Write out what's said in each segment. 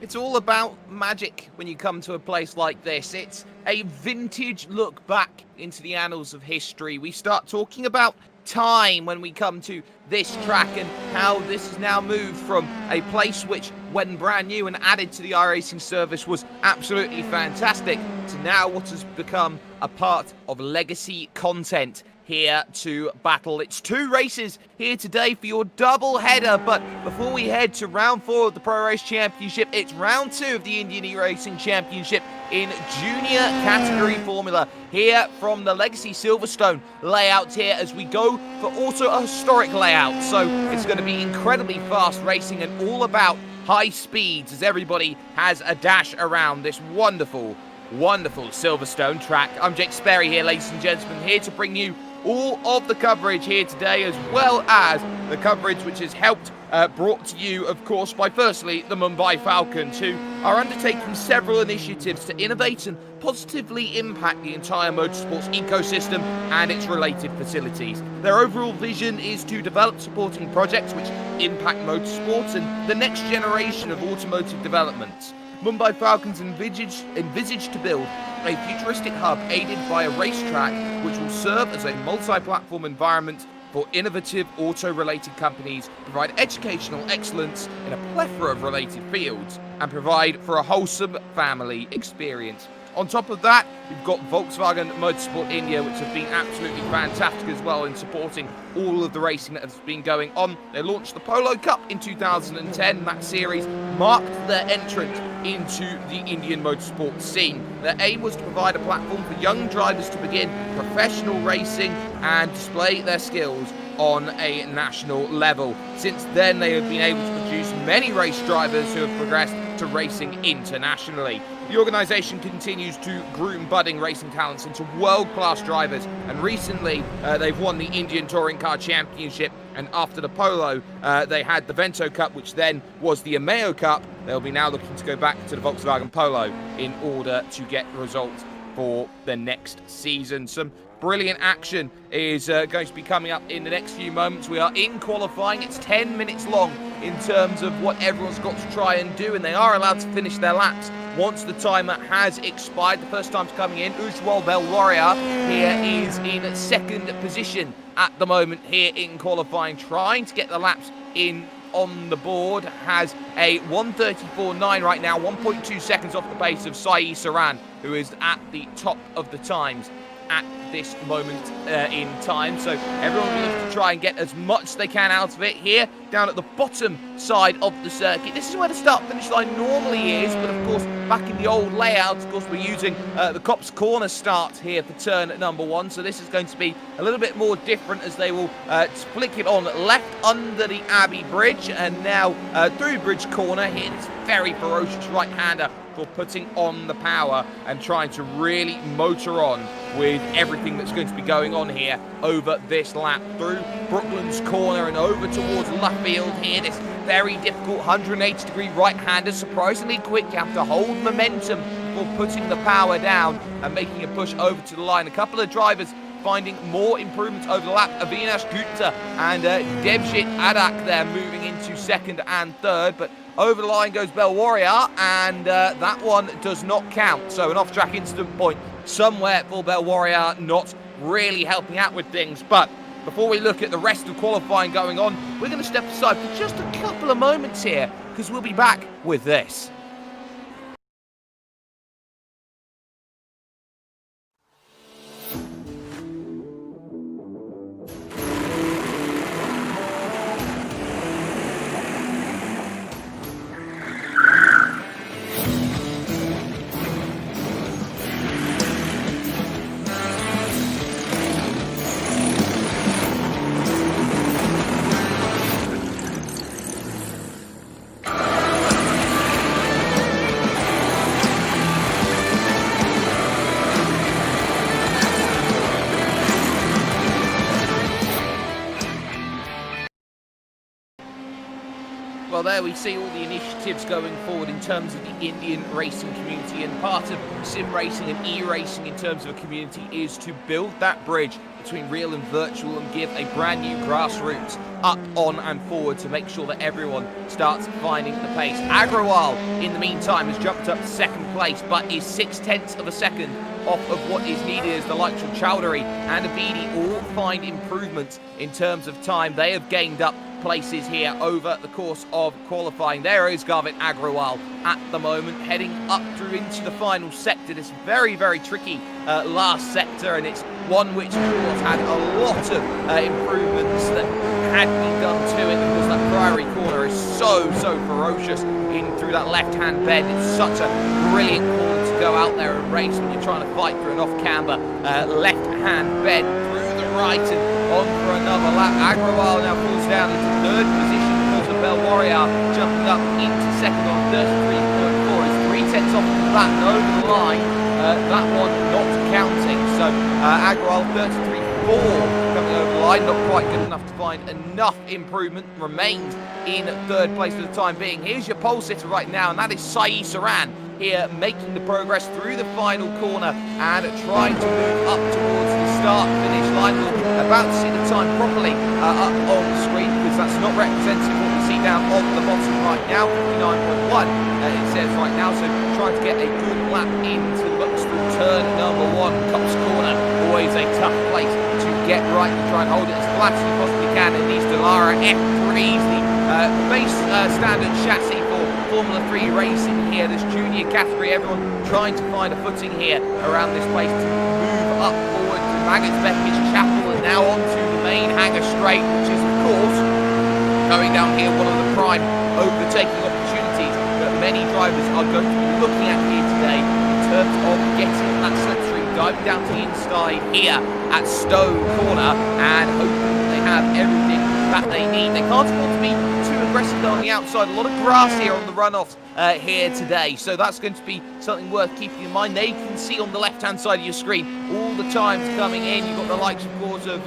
It's all about magic when you come to a place like this. It's a vintage look back into the annals of history. We start talking about time when we come to this track and how this has now moved from a place which, when brand new and added to the iRacing service, was absolutely fantastic, to now what has become a part of legacy content here to battle. It's 2 races here today for your double header, but before we head to round 4 of the Pro Race Championship, it's round 2 of the Indian eRacing Championship in junior category formula here from the Legacy Silverstone layout here as we go for also a historic layout. So it's going to be incredibly fast racing and all about high speeds as everybody has a dash around this wonderful Silverstone track. I'm Jake Sperry here, ladies and gentlemen, here to bring you all of the coverage here today, as well as the coverage which is brought to you, of course, by firstly the Mumbai Falcons, who are undertaking several initiatives to innovate and positively impact the entire motorsports ecosystem and its related facilities. Their overall vision is to develop supporting projects which impact motorsports and the next generation of automotive developments. Mumbai Falcons envisage to build a futuristic hub aided by a racetrack which will serve as a multi-platform environment for innovative auto-related companies, provide educational excellence in a plethora of related fields, and provide for a wholesome family experience. On top of that, we've got Volkswagen Motorsport India, which have been absolutely fantastic as well in supporting all of the racing that has been going on. They launched the Polo Cup in 2010. That series marked their entrance into the Indian motorsport scene. Their aim was to provide a platform for young drivers to begin professional racing and display their skills on a national level. Since then, they have been able to produce many race drivers who have progressed to racing internationally. The organisation continues to groom budding racing talents into world-class drivers, and recently they've won the Indian Touring Car Championship, and after the Polo they had the Vento Cup, which then was the Ameo Cup. They'll be now looking to go back to the Volkswagen Polo in order to get results for the next season. Some brilliant action is going to be coming up in the next few moments. We are in qualifying. It's 10 minutes long in terms of what everyone's got to try and do, and they are allowed to finish their laps once the timer has expired. The first time's coming in. Ujwal Belwaria here is in second position at the moment here in qualifying, trying to get the laps in on the board. Has a 1:34.9 right now, 1.2 seconds off the pace of Sai Saran, who is at the top of the times at this moment in time. So everyone will have to try and get as much as they can out of it here down at the bottom side of the circuit. This is where the start finish line normally is, but of course back in the old layout, of course, we're using the Cops Corner start here for turn number 1, so this is going to be a little bit more different as they will flick it on left under the Abbey Bridge and now through Bridge Corner. Here this very ferocious right-hander for putting on the power and trying to really motor on with everything that's going to be going on here over this lap, through Brooklands Corner and over towards Luffield here. This very difficult 180-degree right-hander, surprisingly quick. You have to hold momentum before putting the power down and making a push over to the line. A couple of drivers finding more improvements over the lap. Avinash Gupta and Devjit Adak there moving into second and third, but over the line goes Belwaria, and that one does not count. So an off-track incident point somewhere for Belwaria, not really helping out with things. But before we look at the rest of qualifying going on, we're going to step aside for just a couple of moments here, because we'll be back with this. there we see all the initiatives going forward in terms of the Indian racing community, and part of sim racing and e-racing in terms of a community is to build that bridge between real and virtual and give a brand new grassroots up, on and forward to make sure that everyone starts finding the pace. Agrawal, in the meantime, has jumped up to second place, but is 0.6 of a second off of what is needed as the likes of Chowdhury and Abidi all find improvements in terms of time. They have gained up places here over the course of qualifying. There is Garvit Agrawal at the moment, heading up through into the final sector. This very, very tricky last sector, and it's one which, of course, had a lot of improvements that had been done to it, because that Priory corner is so ferocious in through that left-hand bend. It's such a brilliant corner to go out there and race when you're trying to fight through an off-camber left-hand bend through the right and on for another lap. Agrawal now falls down into third position because of Bell Warrior jumping up into second on 33.4. It's 3/10 off of that and over the line. That one not counting. So Agrawal 33.4 coming over the line, not quite good enough to find enough improvement. Remains in third place for the time being. Here's your pole sitter right now, and that is Sai Saran here, making the progress through the final corner and trying to move up towards the start-finish line. We're about to see the time properly up on the screen, because that's not representative of what we see down on the bottom right now. 59.1 it says right now, so trying to get a good lap into Buxton turn number 1. Cops Corner, always a tough place to get right and try and hold it as flat as you possibly can. And these Delara F3s, the base standard chassis for Formula 3 racing here, this junior category. Everyone trying to find a footing here around this place to move up forward to Maggots Beckett Chapel, and now onto the main hangar straight, which is, of course, going down here, one of the prime overtaking opportunities that many drivers are going to be looking at here today in terms of getting that slipstream, diving down to the inside here at Stowe Corner and hoping that they have everything that they need. They can't afford to be too aggressive on the outside. A lot of grass here on the runoffs here today, so that's going to be something worth keeping in mind. There you can see on the left-hand side of your screen all the times coming in. You've got the likes, of course, of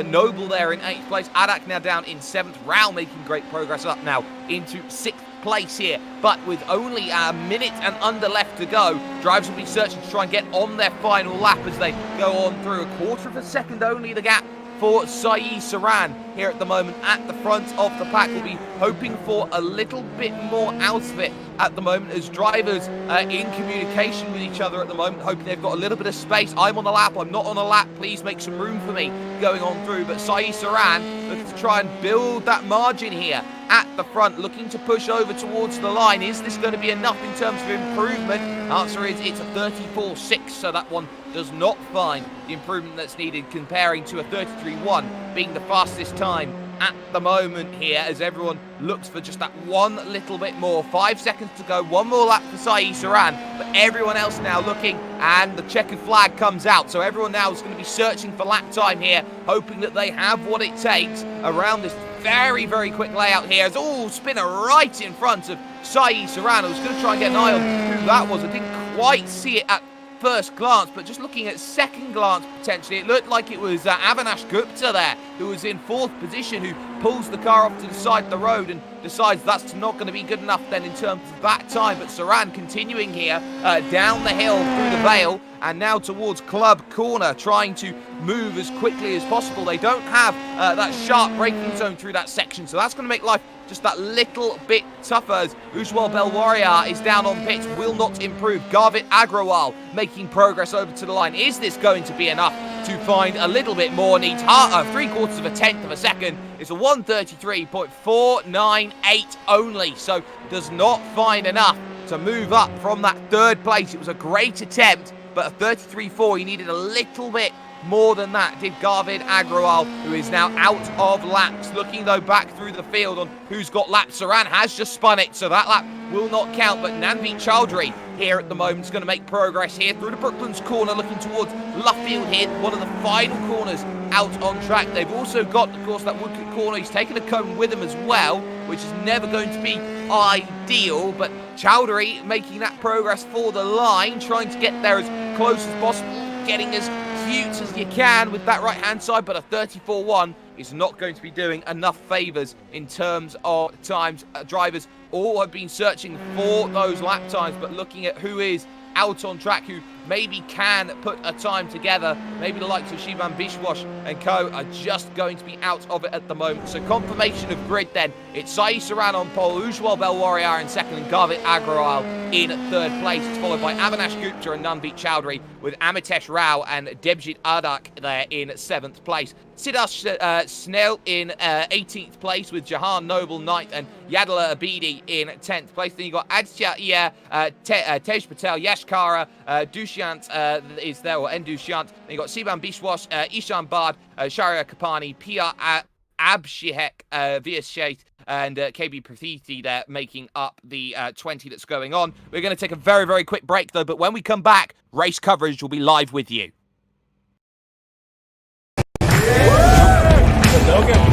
Noble there in 8th place. Adak now down in 7th. Rao making great progress up now into 6th place here, but with only a minute and under left to go, drivers will be searching to try and get on their final lap as they go on through. A quarter of a second only the gap for Sai Saran here at the moment at the front of the pack. Will be hoping for a little bit more out of it at the moment, as drivers in communication with each other at the moment, hoping they've got a little bit of space. I'm on a lap, I'm not on a lap, please make some room for me going on through. But Sai Saran looking to try and build that margin here at the front, looking to push over towards the line. Is this going to be enough in terms of improvement? Answer is it's a 34.6, so that one does not find the improvement that's needed, comparing to a 33.1 being the fastest time at the moment here, as everyone looks for just that one little bit more. 5 seconds to go, one more lap for Sai Saran, but everyone else now looking, and the checkered flag comes out, so everyone now is going to be searching for lap time here, hoping that they have what it takes around this very, very quick layout here. It's all spinner right in front of Sai Saran. I was going to try and get an eye on who that was. I didn't quite see it at first glance, but just looking at second glance, potentially, it looked like it was Avinash Gupta there, who was in 4th position, who pulls the car off to the side of the road and decides that's not going to be good enough then in terms of that time. But Saran continuing here down the hill through the Vale and now towards Club Corner, trying to move as quickly as possible. They don't have that sharp braking zone through that section, so that's going to make life just that little bit tougher, as Ujwal Belwaria is down on pits, will not improve. Garvit Agrawal making progress over to the line. Is this going to be enough to find a little bit more? Needs 3/4 of a tenth of a second. It's a 1:33.498 only, so does not find enough to move up from that 3rd place. It was a great attempt, but a 33.4, he needed a little bit more than that, did Garvit Agrawal, who is now out of laps. Looking, though, back through the field on who's got laps. Saran has just spun it, so that lap will not count. But Nanvi Chowdhury here at the moment is going to make progress here through the Brooklands corner, looking towards Luffield here, one of the final corners out on track. They've also got, of course, that Woodcote corner. He's taken a cone with him as well, which is never going to be ideal. But Chowdhury making that progress for the line, trying to get there as close as possible, getting as cute as you can with that right-hand side, but a 34.1 is not going to be doing enough favours in terms of times. Drivers all have been searching for those lap times, but looking at who is out on track, who maybe can put a time together, maybe the likes of Shivan Bishwash and co are just going to be out of it at the moment. So confirmation of grid then. It's Sai Saran on pole, Ujwal Belwariar in second, and Garvit Agrawal in third place. It's followed by Avinash Gupta and Nanveet Chowdhury, with Amitesh Rao and Debjit Adak there in 7th place. Siddharth Snell in 18th place, with Jahan Noble 9th and Yadala Abidi in 10th place. Then you got Aditya Iya, Tej Patel, Yashkara, Dushyant is there, or Endushyant. Then you got Sivan Bishwas, Ishan Bard, Sharia Kapani, Pia Abshihek, Vias Shait, and KB Prathiti there making up the 20 that's going on. We're going to take a very, very quick break though, but when we come back, race coverage will be live with you. Okay.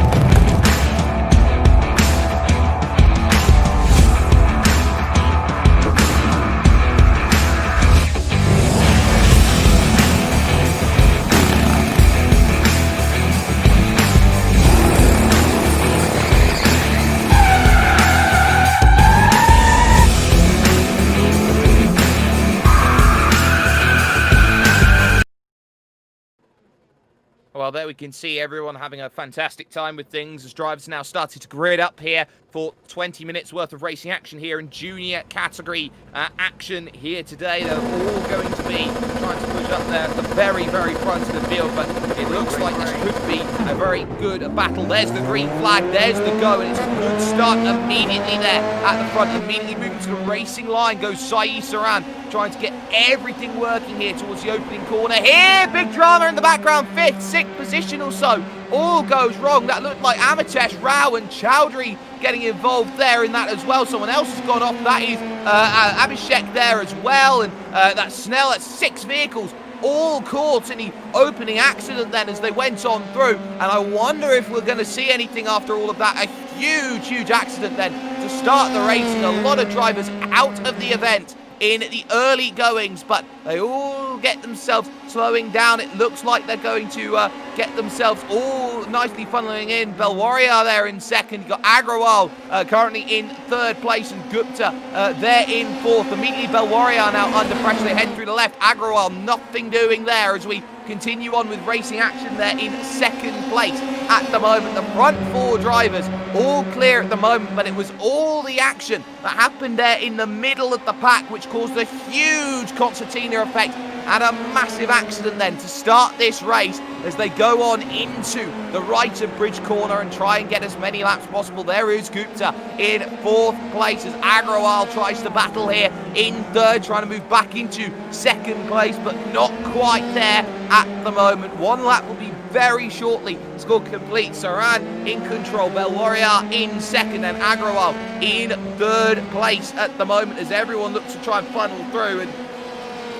Well, there we can see everyone having a fantastic time with things as drivers now started to grid up here for 20 minutes worth of racing action here in junior category action here today. They're all going to be trying to push up there at the very, very front of the field, but it looks like this could be a very good battle. There's the green flag, there's the go, and it's a good start immediately there at the front. Immediately moving to the racing line goes Sai Saran, trying to get everything working here towards the opening corner. Here, big drama in the background, 5th, 6th position or so. All goes wrong. That looked like Amitesh Rao and Chowdhury getting involved there in that as well. Someone else has gone off. That is Abhishek there as well. And that's Snell. That's 6 vehicles all caught in the opening accident then as they went on through. And I wonder if we're going to see anything after all of that. A huge, huge accident then to start the racing. A lot of drivers out of the event in the early goings, but they all get themselves slowing down. It looks like they're going to get themselves all nicely funneling in. Belwariar there in second. You've got Agrawal currently in 3rd place, and Gupta there in 4th. Immediately Belwariar now under pressure. They head through the left. Agrawal nothing doing there as we continue on with racing action there in 2nd place at the moment. The front 4 drivers all clear at the moment, but it was all the action that happened there in the middle of the pack which caused a huge concertina effect and a massive accident then to start this race as they go on into the right of bridge corner and try and get as many laps possible. There is Gupta in 4th place as Agrawal tries to battle here in 3rd, trying to move back into 2nd place, but not quite there at the moment. 1 lap will be very shortly scored complete. Saran in control, Belwariar in 2nd, and Agrawal in 3rd place at the moment as everyone looks to try and funnel through, and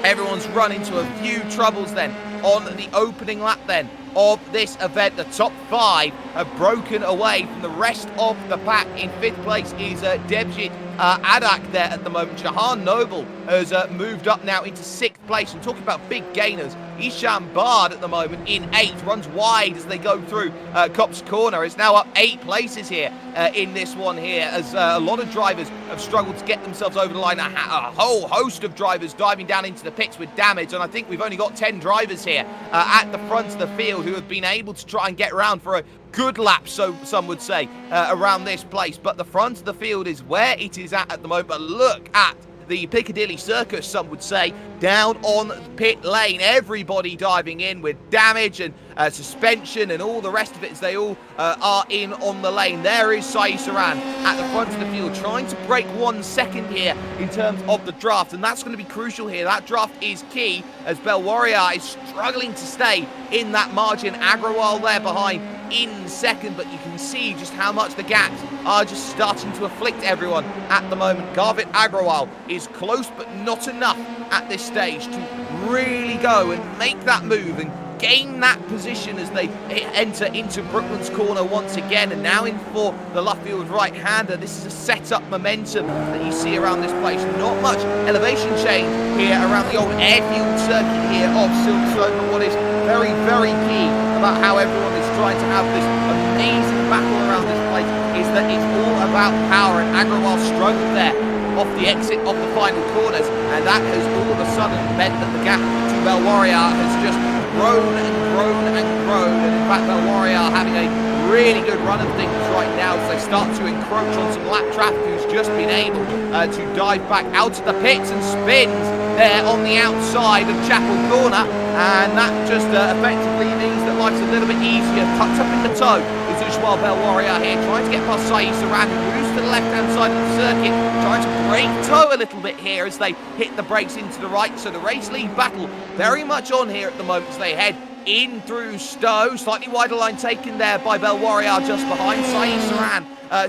everyone's run into a few troubles then on the opening lap then of this event. The top 5 have broken away from the rest of the pack. In 5th place is Debjit Adak there at the moment. Jahan Noble has moved up now into 6th place. And talking about big gainers, Ishan Bard at the moment in 8th, runs wide as they go through Copse Corner. Is now up 8 places here in this one here, as a lot of drivers have struggled to get themselves over the line. A whole host of drivers diving down into the pits with damage, and I think we've only got 10 drivers here at the front of the field who have been able to try and get around for a good lap, so some would say, around this place. But the front of the field is where it is at the moment. But look at the Piccadilly Circus, some would say, down on pit lane. Everybody diving in with damage and suspension and all the rest of it as they all are in on the lane. There is Sai Saran at the front of the field trying to break 1 second here in terms of the draft, and that's going to be crucial here. That draft is key as Belwariar is struggling to stay in that margin. Agrawal there behind in 2nd, but you can see just how much the gaps are just starting to afflict everyone at the moment. Garvit Agrawal is close, but not enough at this stage to really go and make that move and gain that position as they enter into Brooklands Corner once again. And now in for the Luffield right-hander. This is a set-up momentum that you see around this place. Not much elevation change here around the old airfield circuit here of Silverstone, but what is very, very key about how everyone is trying to have this amazing battle around this place is that it's all about power, and Agrawal struggled there off the exit of the final corners, and that has all of a sudden meant that the gap to Bell Warrior has just grown and grown and grown, and in fact Bell Warrior having a really good run of things right now as they start to encroach on some lap traffic who's just been able to dive back out of the pits and spins there on the outside of Chapel Corner, and that just effectively means that life's a little bit easier. Tucked up in the toe is Ushwal Bell Warrior here, trying to get past Saeed Saran, who moves to the left-hand side of the circuit, trying to break toe a little bit here as they hit the brakes into the right. So the race lead battle very much on here at the moment as they head in through Stowe. Slightly wider line taken there by Bell Warrior just behind Saeed Saran.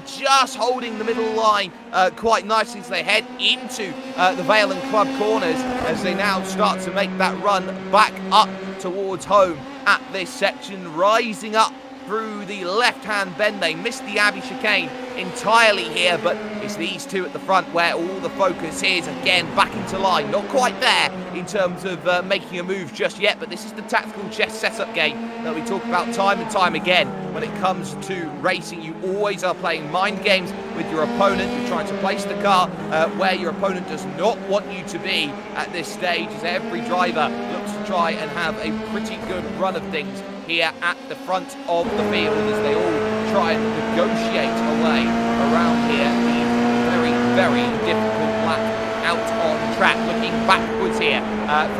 Just holding the middle line quite nicely as they head into the Vale and Club corners, as they now start to make that run back up towards home at this section, rising up through the left-hand bend. They missed the Abbey chicane entirely here, but it's these two at the front where all the focus is. Again, back into line. Not quite there in terms of making a move just yet, but this is the tactical chess setup game that we talk about time and time again. When it comes to racing, you always are playing mind games with your opponent. You're trying to place the car where your opponent does not want you to be at this stage, as every driver looks to try and have a pretty good run of things here at the front of the field as they all try and negotiate a way around here. The very, very difficult lap out on track. Looking backwards here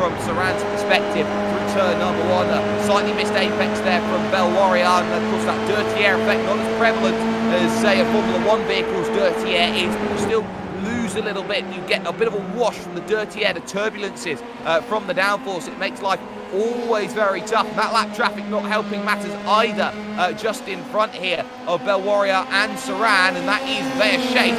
from Saran's perspective through turn number one. Slightly missed apex there from Bell Warrior, and of course that dirty air effect not as prevalent as, say, a Formula 1 vehicle's dirty air is, but you still lose a little bit. You get a bit of a wash from the dirty air, the turbulences from the downforce. It makes life always very tough. That lap traffic not helping matters either, just in front here of Bell Warrior and Saran, and that is Vea Sheikh,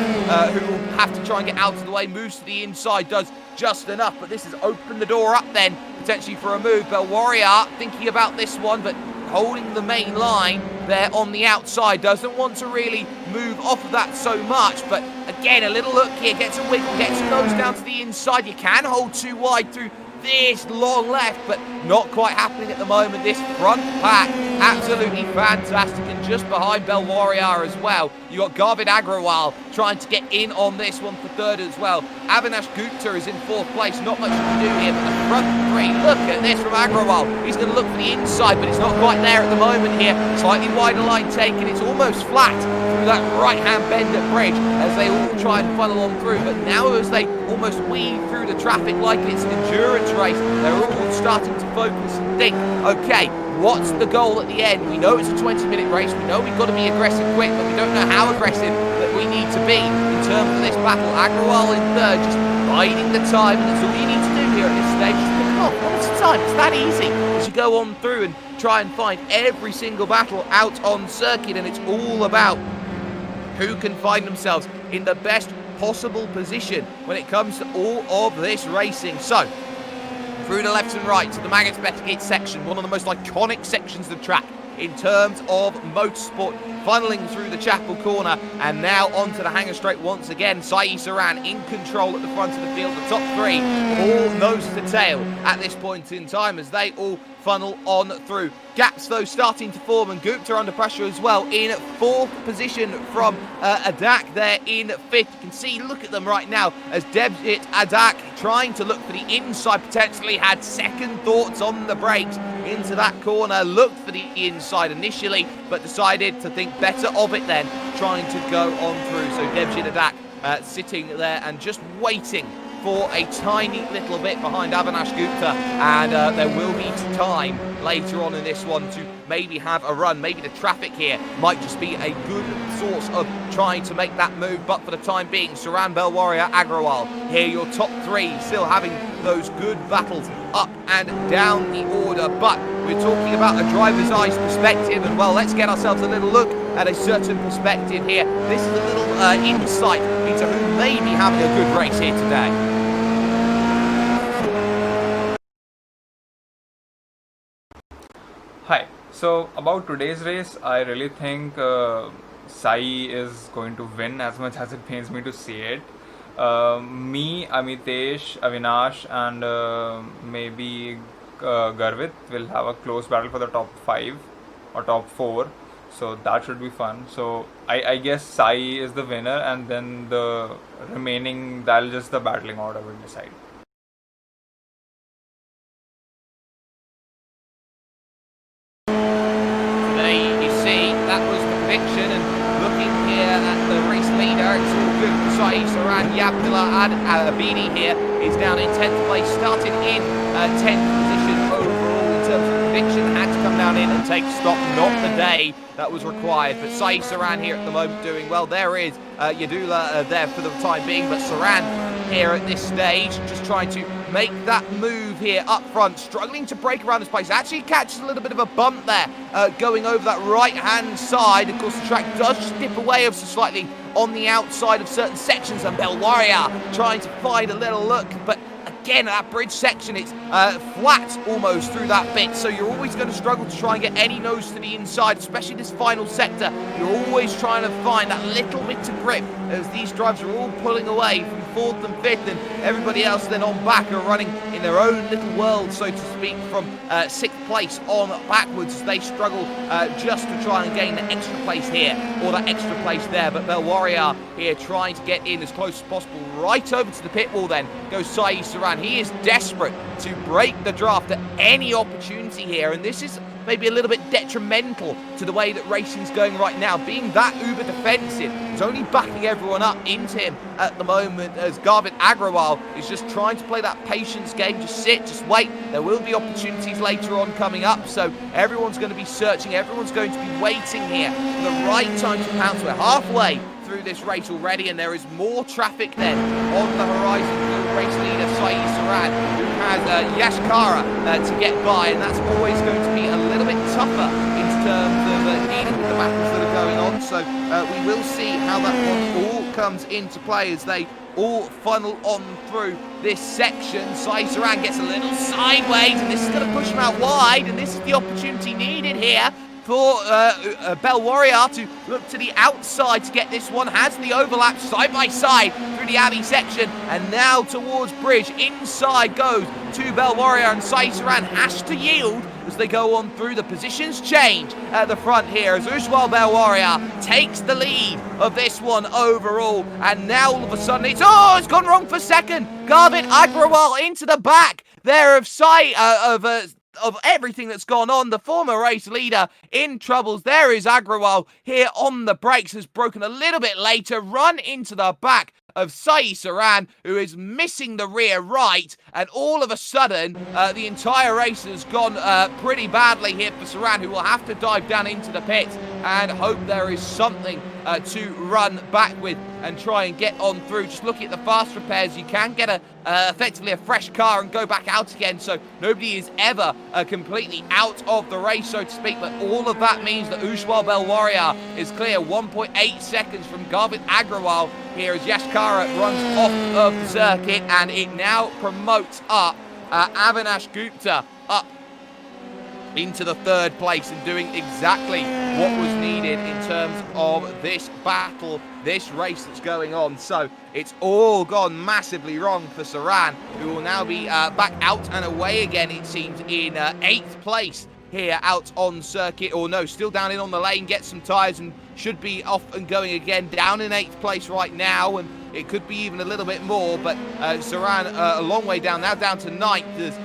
who will have to try and get out of the way, moves to the inside, does just enough, but this has opened the door up then, potentially for a move. Bell Warrior thinking about this one, but holding the main line there on the outside, doesn't want to really move off of that so much, but again, a little look here, gets a wiggle, gets a nose down to the inside. You can hold too wide through this long left, but not quite happening at the moment. This front pack, absolutely fantastic, and just behind Bell Warrior as well, you got Garvid Agrawal trying to get in on this one for third as well. Avinash Gupta is in fourth place, not much to do here, but the front three, look at this from Agrawal. He's going to look for the inside, but it's not quite there at the moment here. Slightly wider line taken, it's almost flat through that right-hand bend at Bridge as they all try and funnel on through, but now as they almost weave through the traffic like it's an endurance race, they're all starting to focus and think, okay, what's the goal at the end? We know it's a 20-minute race, we know we've got to be aggressive quick, but we don't know how aggressive that we need to be in terms of this battle. Agrawal in third, just biding the time, and that's all you need to do here at this stage, just pick it off one at a time. It's that easy as you go on through and try and find every single battle out on circuit, and it's all about who can find themselves in the best possible position when it comes to all of this racing. So, through the left and right to the Maggots Bettigate section, one of the most iconic sections of the track in terms of motorsport, funneling through the Chapel Corner, and now onto the Hangar Straight once again. Saeed Saran in control at the front of the field. The top three all nose to tail at this point in time as they all funnel on through. Gaps though starting to form, and Gupta under pressure as well in fourth position from Adak there in fifth. You can see, look at them right now as Debjit Adak trying to look for the inside, potentially had second thoughts on the brakes into that corner, looked for the inside initially but decided to think better of it then, trying to go on through. So Debjit Adak sitting there and just waiting for a tiny little bit behind Avinash Gupta, and there will be time later on in this one to maybe have a run. Maybe the traffic here might just be a good source of trying to make that move, but for the time being, Saran, Bell Warrior, Agrawal, here your top three still having those good battles up and down the order. But we're talking about a driver's eyes perspective, and well, let's get ourselves a little look at a certain perspective here. This is a little insight into who may be having a good race here today. Hi, so about today's race, I really think Sai is going to win, as much as it pains me to say it. Me, Amitesh, Avinash, and maybe Garvit will have a close battle for the top 5 or top 4. So that should be fun. So I guess Sai is the winner, and then the remaining, that'll just the battling order will decide. There you see, that was the prediction, and looking here at the race leader, it's all good for Sai Saran. Abdullah Abidi here is down in 10th place, started in 10th position overall in terms of prediction, had to come down in and take stock, not the day that was required, but Sai Saran here at the moment doing well. There is Yadula there for the time being, but Saran here at this stage just trying to make that move here up front, struggling to break around this place. Actually catches a little bit of a bump there going over that right hand side. Of course the track does dip away ever so slightly on the outside of certain sections, and Bell Warrior trying to find a little look, but again, that bridge section, it's flat almost through that bit, so you're always going to struggle to try and get any nose to the inside, especially this final sector. You're always trying to find that little bit of grip as these drivers are all pulling away from 4th and 5th, and everybody else then on back are running in their own little world, so to speak, from 6th place on backwards as they struggle just to try and gain the extra place here or that extra place there. But Bell Warrior here trying to get in as close as possible, right over to the pit wall. Then goes Sai Saran. He is desperate to break the draft at any opportunity here, and this is maybe a little bit detrimental to the way that racing's going right now. Being that uber defensive is only backing everyone up into him at the moment, as Garvit Agrawal is just trying to play that patience game. Just sit, just wait. There will be opportunities later on coming up, so everyone's going to be searching, everyone's going to be waiting here for the right time to pounce. We're halfway through this race already, and there is more traffic then on the horizon for the race leader Sai Saran, who has Yashkara to get by, and that's always going to be a little bit tougher in terms of dealing with the battles that are going on. So we will see how that one all comes into play as they all funnel on through this section. Sai Saran gets a little sideways, and this is going to push him out wide, and this is the opportunity needed here for Bell Warrior to look to the outside to get this one. Has the overlap side by side through the Abbey section, and now towards Bridge. Inside goes to Bell Warrior, and Sai Saran has to yield as they go on through. The positions change at the front here as Ujwal Bell Warrior takes the lead of this one overall, and now all of a sudden it's gone wrong for second. Garvit Agrawal into the back there of Sai of everything that's gone on. The former race leader in troubles. There is Agrawal here on the brakes, has broken a little bit later, run into the back of Sai Saran, who is missing the rear right, and all of a sudden the entire race has gone pretty badly here for Saran, who will have to dive down into the pit and hope there is something to run back with and try and get on through. Just looking at the fast repairs, you can get effectively a fresh car and go back out again, so nobody is ever completely out of the race, so to speak. But all of that means that Ujwal Bell Warrior is clear, 1.8 seconds from Garvit Agrawal here as Yashkara runs off of the circuit, and it now promotes up Avinash Gupta up into the 3rd place and doing exactly what was needed in terms of this battle, this race that's going on. So it's all gone massively wrong for Saran, who will now be back out and away again, it seems, in 8th place here out on circuit, or no, still down in on the lane, gets some tyres and should be off and going again, down in 8th place right now, and it could be even a little bit more, but Saran a long way down, now down to 9th as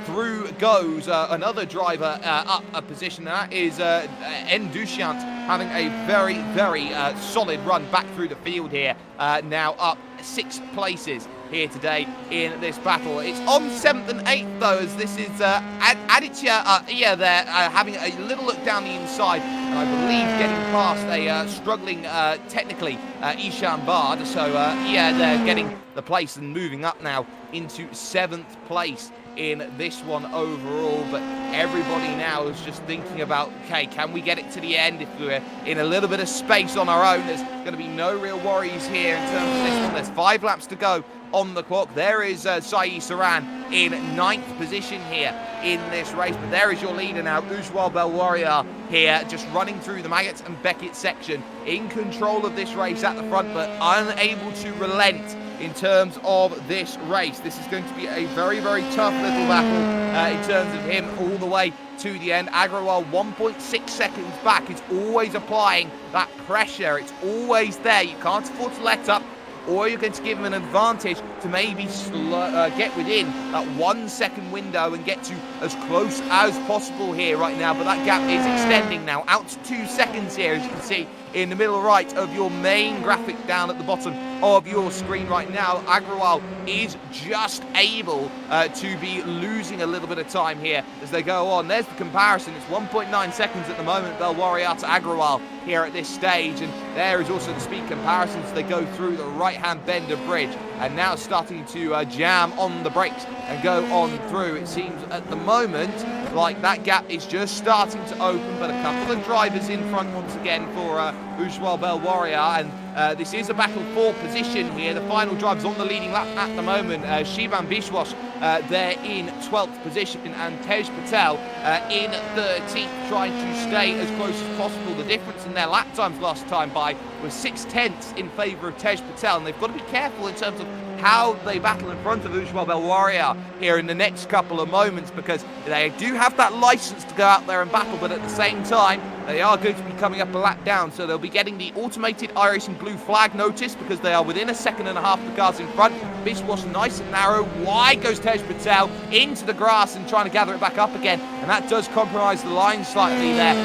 through goes another driver up a position, and that is Endushant, having a very, very solid run back through the field here, now up 6 places here today in this battle. It's on 7th and 8th though, as this is Aditya there having a little look down the inside, and I believe getting past a struggling technically Ishan Bard, so they're getting the place and moving up now into 7th place in this one overall. But everybody now is just thinking about, okay, can we get it to the end? If we're in a little bit of space on our own, there's going to be no real worries here in terms of this one. There's 5 laps to go on the clock. There is Sai Saran in 9th position here in this race, but there is your leader now, Ujwal Bell Warrior here, just running through the Maggots and Beckett section, in control of this race at the front, but unable to relent in terms of this race. This is going to be a very, very tough little battle in terms of him all the way to the end. Agrawal 1.6 seconds back. It's always applying that pressure. It's always there. You can't afford to let up, or you're going to give him an advantage to maybe get within that 1 second window and get to as close as possible here right now. But that gap is extending now out to 2 seconds here, as you can see in the middle right of your main graphic down at the bottom of your screen right now. Agrawal is just able to be losing a little bit of time here as they go on. There's the comparison. It's 1.9 seconds at the moment, Belwaria to Agrawal here at this stage, and there is also the speed comparisons. They go through the right-hand bend of bridge and now starting to jam on the brakes and go on through. It seems at the moment like that gap is just starting to open, but a couple of drivers in front once again for Ujwal Belwaria, and this is a battle for position here. The final driver's on the leading lap at the moment. Shivan Bishwash there in 12th position, and Tej Patel in 13th, trying to stay as close as possible. The difference in their lap times last time by was 6/10 in favour of Tej Patel, and they've got to be careful in terms of how they battle in front of Ujwal Belwaria here in the next couple of moments, because they do have that licence to go out there and battle, but at the same time they are going to be coming up a lap down, so they'll be getting the automated iRacing blue flag notice because they are within 1.5 seconds of the cars in front. Bishwash nice and narrow, wide goes Tej Patel into the grass and trying to gather it back up again, and that does compromise the line slightly there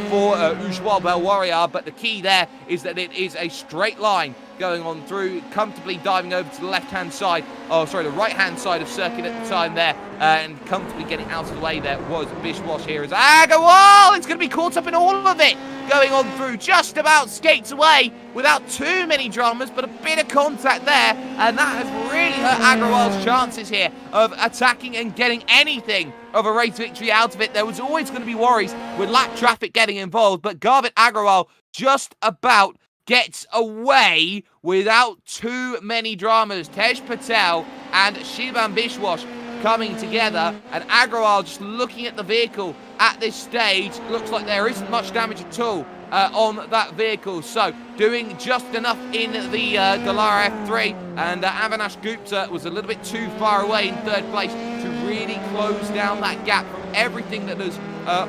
for Ujwal Belwaria, but the key there is that it is a straight line going on through, comfortably diving over to the left-hand side, the right-hand side of circuit at the time there, and comfortably getting out of the way there was Bishwash here as Agrawal. It's going to be caught up in all of it, going on through, just about skates away without too many dramas, but a bit of contact there, and that has really hurt Agrawal's chances here of attacking and getting anything of a race victory out of it. There was always going to be worries with lap traffic getting involved, but Garvit Agrawal just about gets away without too many dramas. Tej Patel and Shivan Bishwash coming together, and Agrawal just looking at the vehicle at this stage. Looks like there isn't much damage at all on that vehicle, so doing just enough in the Dallara F3, and Avinash Gupta was a little bit too far away in third place to really close down that gap from everything that has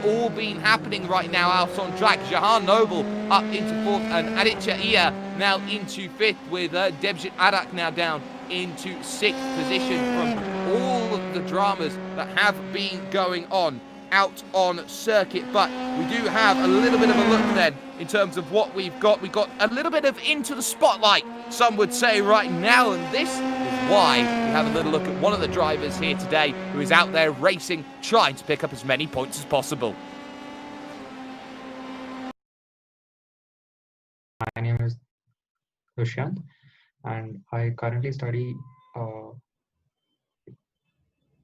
all been happening right now out on track. Jahan Noble up into fourth, and Aditya Iya now into fifth, with Debjit Adak now down into sixth position from all of the dramas that have been going on out on circuit. But we do have a little bit of a look then in terms of what we've got. We've got a little bit of into the spotlight, some would say, right now, and this is why we have a little look at one of the drivers here today who is out there racing, trying to pick up as many points as possible. My name is Dushyant, and I currently study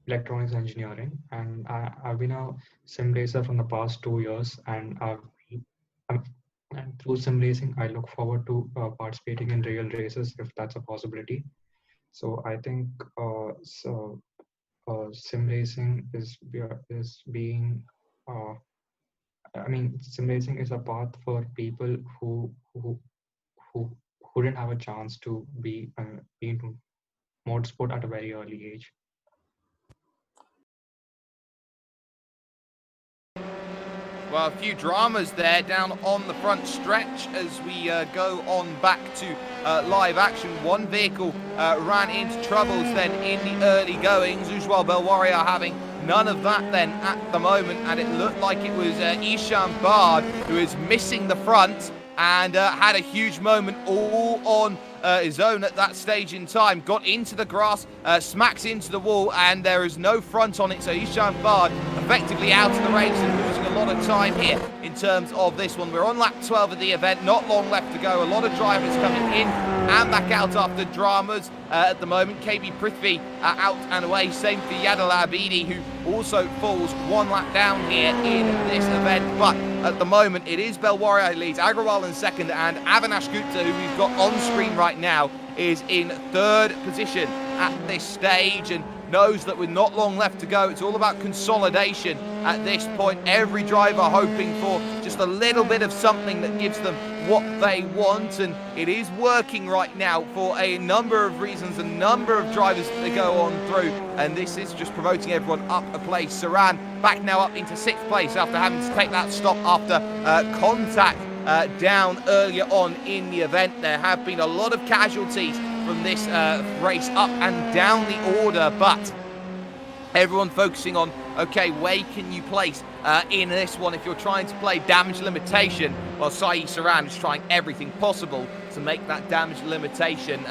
electronics engineering, and I've been a sim racer from the past 2 years, and through sim racing I look forward to participating in real races if that's a possibility. So I think sim racing is being sim racing is a path for people who didn't have a chance to be into motorsport at a very early age. Well, a few dramas there down on the front stretch as we go on back to live action. One vehicle ran into troubles then in the early goings. Ujwal Belwaria having none of that then at the moment, and it looked like it was Ishan Bard who is missing the front and had a huge moment all on his own at that stage in time. Got into the grass, smacks into the wall, and there is no front on it, so Ishan Bard effectively out of the race and losing a lot of time here in terms of this one. We're on lap 12 of the event, not long left to go. A lot of drivers coming in and back out after dramas at the moment. KB Prithvi out and away, same for Yadal Abidi, who also falls one lap down here in this event. But at the moment it is Belwaria who leads, Agrawal in second, and Avinash Gupta, who we've got on screen right now, is in third position at this stage. And knows that with not long left to go, it's all about consolidation at this point. Every driver hoping for just a little bit of something that gives them what they want, and it is working right now for a number of reasons, a number of drivers that go on through, and this is just promoting everyone up a place. Saran back now up into 6th place after having to take that stop after contact down earlier on in the event. There have been a lot of casualties from this race up and down the order, but everyone focusing on, okay, where can you place in this one if you're trying to play damage limitation? Well, Sai Saran is trying everything possible to make that damage limitation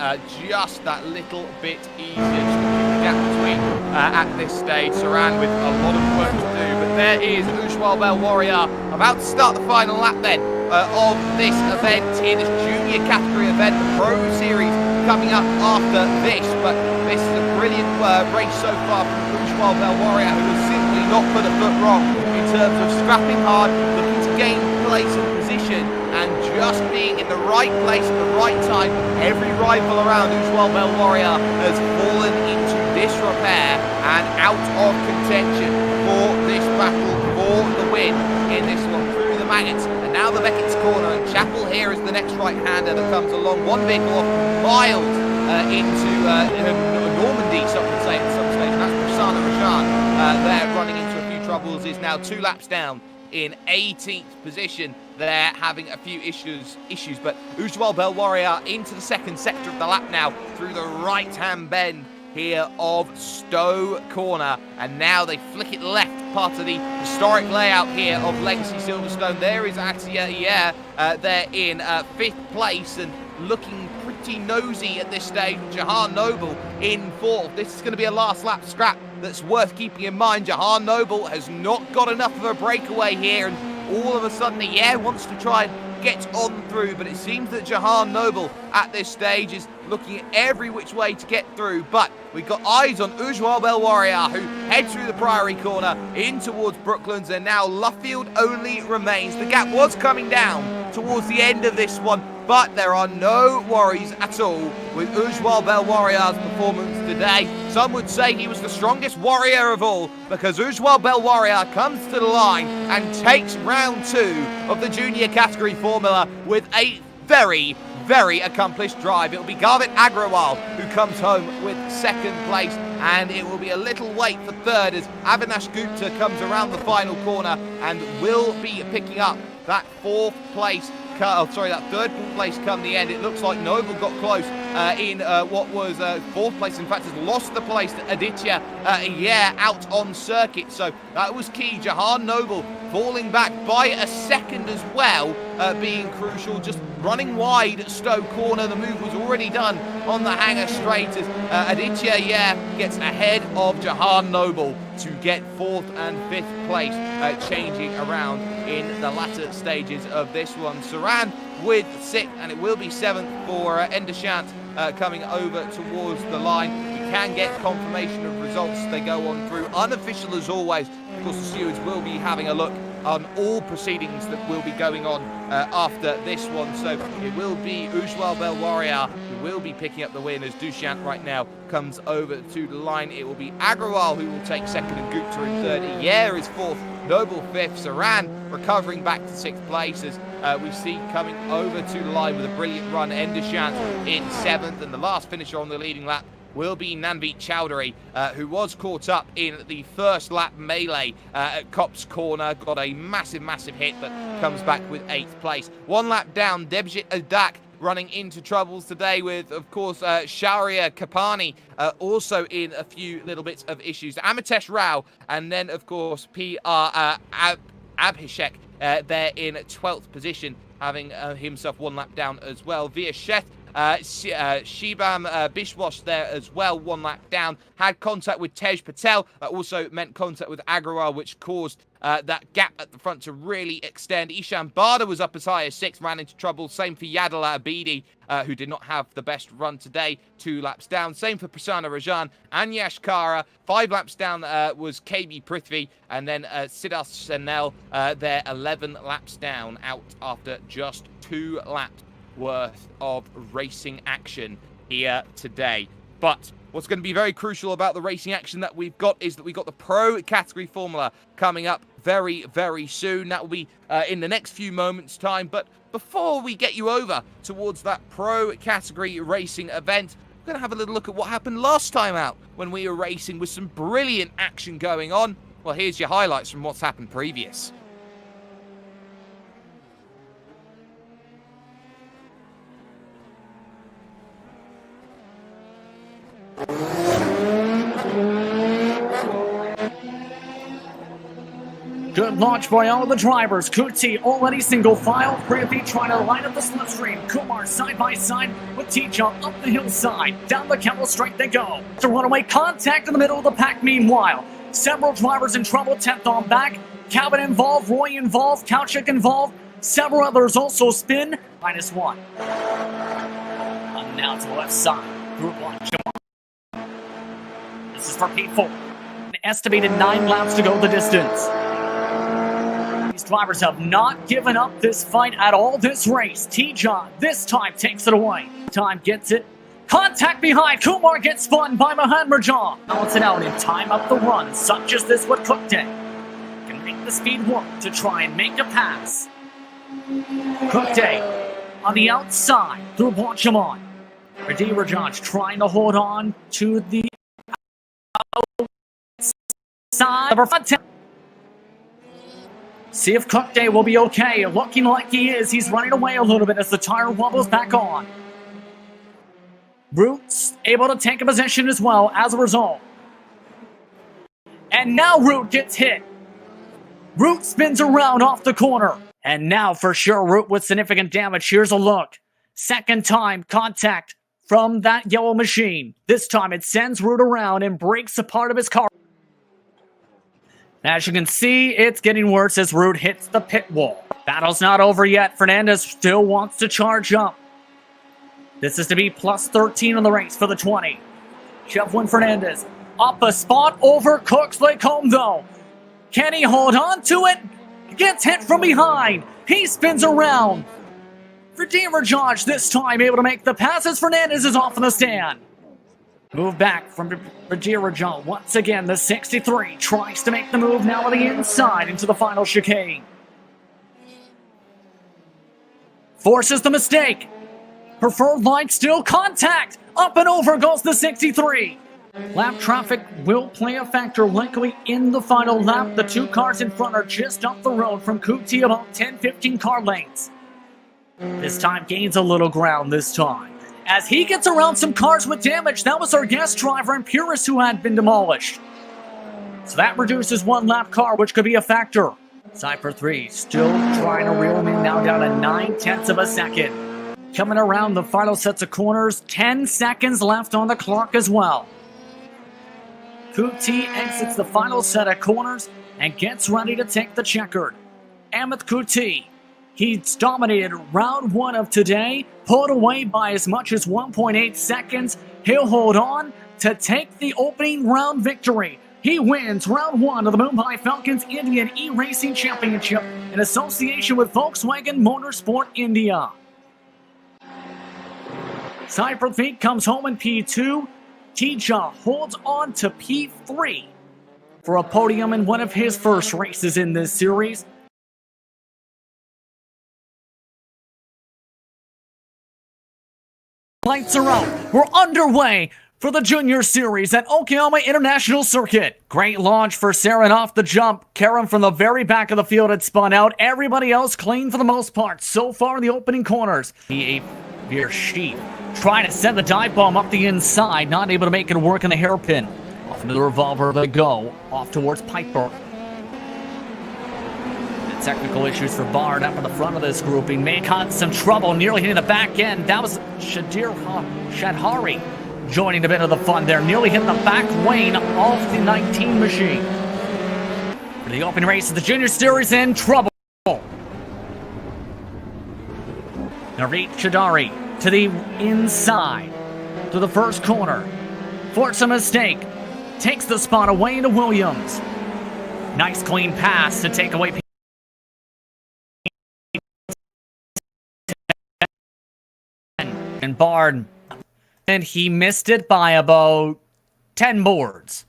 just that little bit easier. Just to keep the gap between at this stage. Saran with a lot of work to do, but there is Ujwal Bell Warrior about to start the final lap then of this event here, this junior category event, the Pro Series coming up after this, but this is a brilliant race so far from Ujwal Bell Warrior, who has simply not put a foot wrong in terms of scrapping hard, looking to gain place and position, and just being in the right place at the right time. Every rival around Ujwal Bell Warrior has fallen into disrepair and out of contention for this battle for the win in this one through the Maggots. And now the Beckett's corner, and Chapel here is the next right-hander that comes along. One vehicle off miles into Normandy, some would say at some stage, and that's Prasanna Rajan there running into a few troubles, is now 2 laps down in 18th position. They're having a few issues, but Ujwal Bell Warrior into the 2nd sector of the lap now through the right-hand bend here of Stowe Corner, and now they flick it left, part of the historic layout here of Legacy Silverstone. There is Atia, they're in 5th place and looking pretty nosy at this stage. Jahan Noble in 4th. This is going to be a last lap scrap that's worth keeping in mind. Jahan Noble has not got enough of a breakaway here, and all of a sudden he wants to try and get on through, but it seems that Jahan Noble at this stage is looking at every which way to get through. But we've got eyes on Ujwal Bell Warrior, who head through the Priory corner in towards Brooklands, and now Luffield only remains. The gap was coming down towards the end of this one, but there are no worries at all with Ujwal Bell Warrior's performance today. Some would say he was the strongest warrior of all, because Ujwal Bell Warrior comes to the line and takes round 2 of the junior category formula with a very, very accomplished drive. It will be Garvit Agrawal who comes home with 2nd place, and it will be a little wait for 3rd as Avinash Gupta comes around the final corner and will be picking up that 4th place. That 3rd place come the end. It looks like Noble got close in what was 4th place. In fact, has lost the place to Aditya out on circuit. So that was key. Jahan Noble falling back by a 2nd as well, being crucial. Just running wide at Stowe Corner. The move was already done on the hanger straight as Aditya gets ahead of Jahan Noble to get 4th and 5th place, changing around in the latter stages of this one. Saran with 6th, and it will be 7th for Endeshant coming over towards the line. You can get confirmation of results as they go on through. Unofficial as always. Of course, the stewards will be having a look on all proceedings that will be going on after this one. So it will be Ujwal Bell Warrior who will be picking up the win as Dushyant right now comes over to the line. It will be Agrawal who will take 2nd and Gupta in 3rd. Iyer is 4th, Noble 5th. Saran recovering back to 6th place as we see coming over to the line with a brilliant run. Endeshant in 7th, and the last finisher on the leading lap will be Nanveet Chowdhury, who was caught up in the 1st lap melee at Copse Corner, got a massive hit, but comes back with 8th place. 1 lap down, Debjit Adak running into troubles today with, of course, Shaurya Kapani also in a few little bits of issues. Amitesh Rao, and then, of course, PR Abhishek there in 12th position, having himself 1 lap down as well. Via Sheth, Shibam Bishwash there as well, 1 lap down. Had contact with Tej Patel, also meant contact with Agrawal, which caused that gap at the front to really extend. Ishan Bada was up as high as 6th, ran into trouble. Same for Yadala Abidi, who did not have the best run today, 2 laps down. Same for Prasanna Rajan and Yash Kara. 5 laps down was KB Prithvi, and then Siddharth Senel there 11 laps down, out after just 2 laps worth of racing action here today. But What's going to be very crucial about the racing action that we've got is that we've got the Pro category formula coming up very, very soon. That will be in the next few moments' time. But before we get you over towards that Pro category racing event, we're going to have a little look at what happened last time out when we were racing with some brilliant action going on. Well, here's your highlights from what's happened previous. Good launch by all the drivers. Kuti already single file. Priyavi trying to line up the slipstream. Kumar side by side with Teacher up the hillside. Down the Camel Straight they go. To runaway contact in the middle of the pack meanwhile. Several drivers in trouble. 10th on back. Calvin involved. Roy involved. Kauchik involved. Several others also spin. -1. And now to the left side. Group 1. This is for P4. An estimated 9 laps to go the distance. These drivers have not given up this fight at all this race. T-John this time takes it away. Time gets it. Contact behind. Kumar gets spun by Mohammed Rajah. Balance it out in time up the run. Such as this would Cook Day can make the speed work to try and make a pass. Cook Day on the outside through Blanchimont. Radir Rajaj trying to hold on to the outside of our front. See if Cook Day will be okay. Looking like he is. He's running away a little bit as the tire wobbles back on. Root's able to take a position as well as a result. And now Root gets hit. Root spins around off the corner. And now for sure Root with significant damage. Here's a look. Second time contact from that yellow machine. This time it sends Root around and breaks a part of his car. As you can see, it's getting worse as Root hits the pit wall. Battle's not over yet. Fernandez still wants to charge up. This is to be plus 13 on the race for the 20. Chevlin Fernandez up a spot over Cooks Lake home though. Can he hold on to it? Gets hit from behind. He spins around. Redeemer Josh this time able to make the passes. Fernandez is off in the stand. Move back from Redeemer Josh. Once again, the 63 tries to make the move now on the inside into the final chicane. Forces the mistake. Preferred line still contact. Up and over goes the 63. Lap traffic will play a factor likely in the final lap. The two cars in front are just up the road from Kuti, about 10-15 car lengths. This time gains a little ground this time. As he gets around some cars with damage, that was our guest driver and Purist who had been demolished. So that reduces one lap car, which could be a factor. Cypher 3 still trying to reel him in, now down to 9/10 of a second. Coming around the final sets of corners, 10 seconds left on the clock as well. Kuti exits the final set of corners and gets ready to take the checkered. Amit Kuti, he's dominated round 1 of today, pulled away by as much as 1.8 seconds. He'll hold on to take the opening round victory. He wins round 1 of the Mumbai Falcons Indian eRacing Championship in association with Volkswagen Motorsport India. Cypher Feet comes home in P2. Tija holds on to P3 for a podium in one of his first races in this series. Lights are out. We're underway for the Junior Series at Okayama International Circuit. Great launch for Saren off the jump. Karam from the very back of the field had spun out. Everybody else clean for the most part so far in the opening corners. The Veer Sheep trying to send the dive bomb up the inside, not able to make it work in the hairpin. Off into the revolver they go, off towards Piper. The technical issues for Bard up in the front of this grouping may cause some trouble, nearly hitting the back end. That was Shadhari joining a bit of the fun there, nearly hitting the back lane off the 19 machine. For the opening race of the Junior Series, in trouble. Nareet Shadari to the inside, to the first corner. Forces a mistake. Takes the spot away into Williams. Nice clean pass to take away. And Bard. And he missed it by about 10 boards.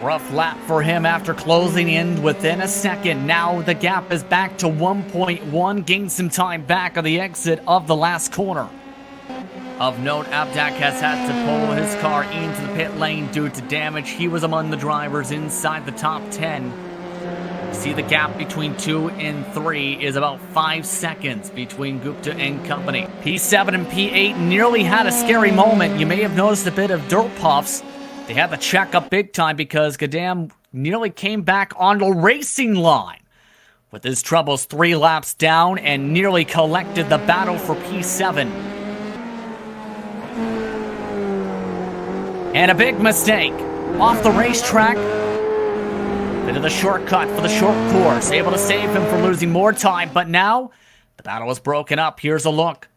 Rough lap for him after closing in within a second. Now the gap is back to 1.1. Gained some time back on the exit of the last corner. Of note, Abdak has had to pull his car into the pit lane due to damage. He was among the drivers inside the top 10. See, the gap between 2 and 3 is about 5 seconds between Gupta and company. P7 and P8 nearly had a scary moment. You may have noticed a bit of dirt puffs. They had to check up big time because Gadam nearly came back on the racing line with his troubles 3 laps down and nearly collected the battle for P7. And a big mistake off the racetrack. Bit of the shortcut for the short course, able to save him from losing more time, but now the battle was broken up. Here's a look.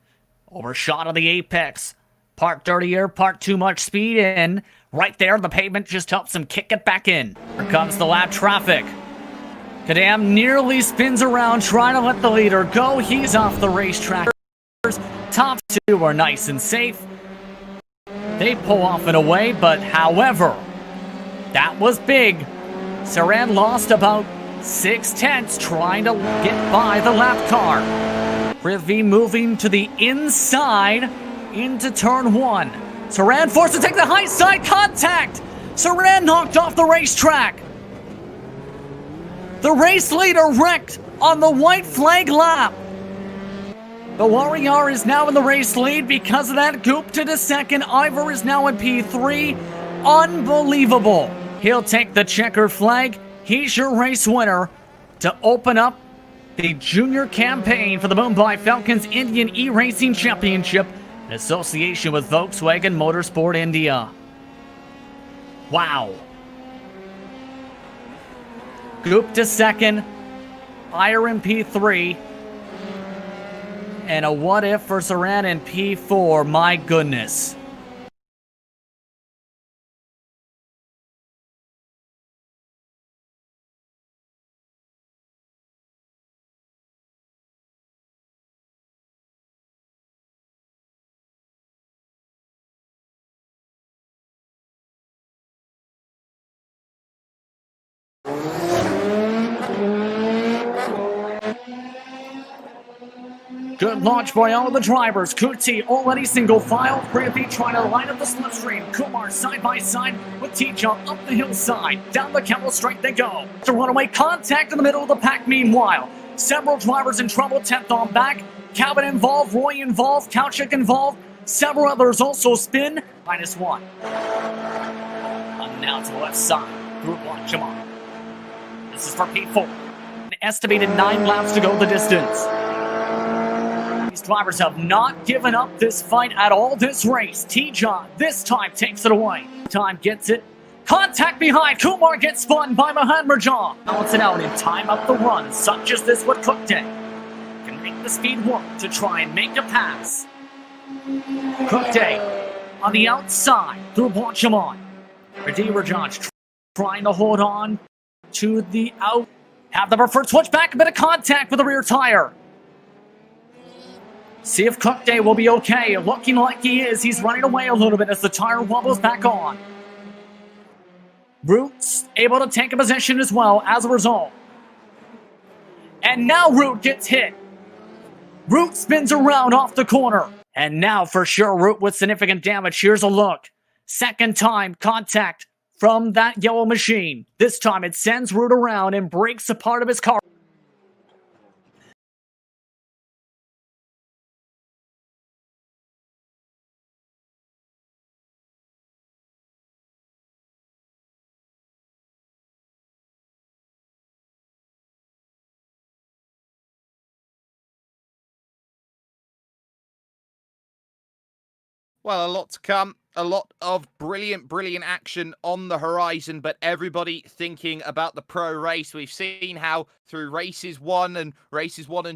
Overshot of the apex. Part dirtier, part too much speed in. Right there, the pavement just helps him kick it back in. Here comes the lap traffic. Kadam nearly spins around trying to let the leader go. He's off the racetrack. Top 2 are nice and safe. They pull off and away, but however, that was big. Saran lost about 6/10 trying to get by the lap car. Privy moving to the inside into turn 1. Saran forced to take the high side contact. Saran knocked off the racetrack. The race leader wrecked on the white flag lap. The Warrior is now in the race lead because of that. Gupta to second. Ivor is now in P3. Unbelievable. He'll take the checkered flag. He's your race winner to open up the junior campaign for the Mumbai Falcons Indian eRacing Championship in association with Volkswagen Motorsport India. Wow. Gupta second. Iyer in P3. And a what if for Saran in P4. My goodness. Good launch by all of the drivers. Kuti already single file. Prithvi trying to line up the slipstream. Kumar side by side with T-Jump up the hillside. Down the Camel Straight they go. To runaway contact in the middle of the pack meanwhile. Several drivers in trouble. 10th on back. Cabin involved. Roy involved. Kauchik involved. Several others also spin. -1. And now to the left side. Group 1, come on. This is for P4. An estimated 9 laps to go the distance. These drivers have not given up this fight at all this race. T-John this time takes it away. Time gets it. Contact behind. Kumar gets spun by Mohan Raja. Balance it out in time up the run, such as this would Cook Day. Can make the speed work to try and make a pass. Cook Day on the outside through Blanchimon. Radirajaj trying to hold on to the out. Have the preferred switch back, a bit of contact with the rear tire. See if Cook Day will be okay. Looking like he is. He's running away a little bit as the tire wobbles back on. Root's able to take a position as well as a result. And now Root gets hit. Root spins around off the corner. And now for sure Root with significant damage. Here's a look. Second time contact from that yellow machine. This time it sends Root around and breaks a part of his car. Well, a lot to come. A lot of brilliant action on the horizon, but everybody thinking about the pro race. We've seen how through races 1 and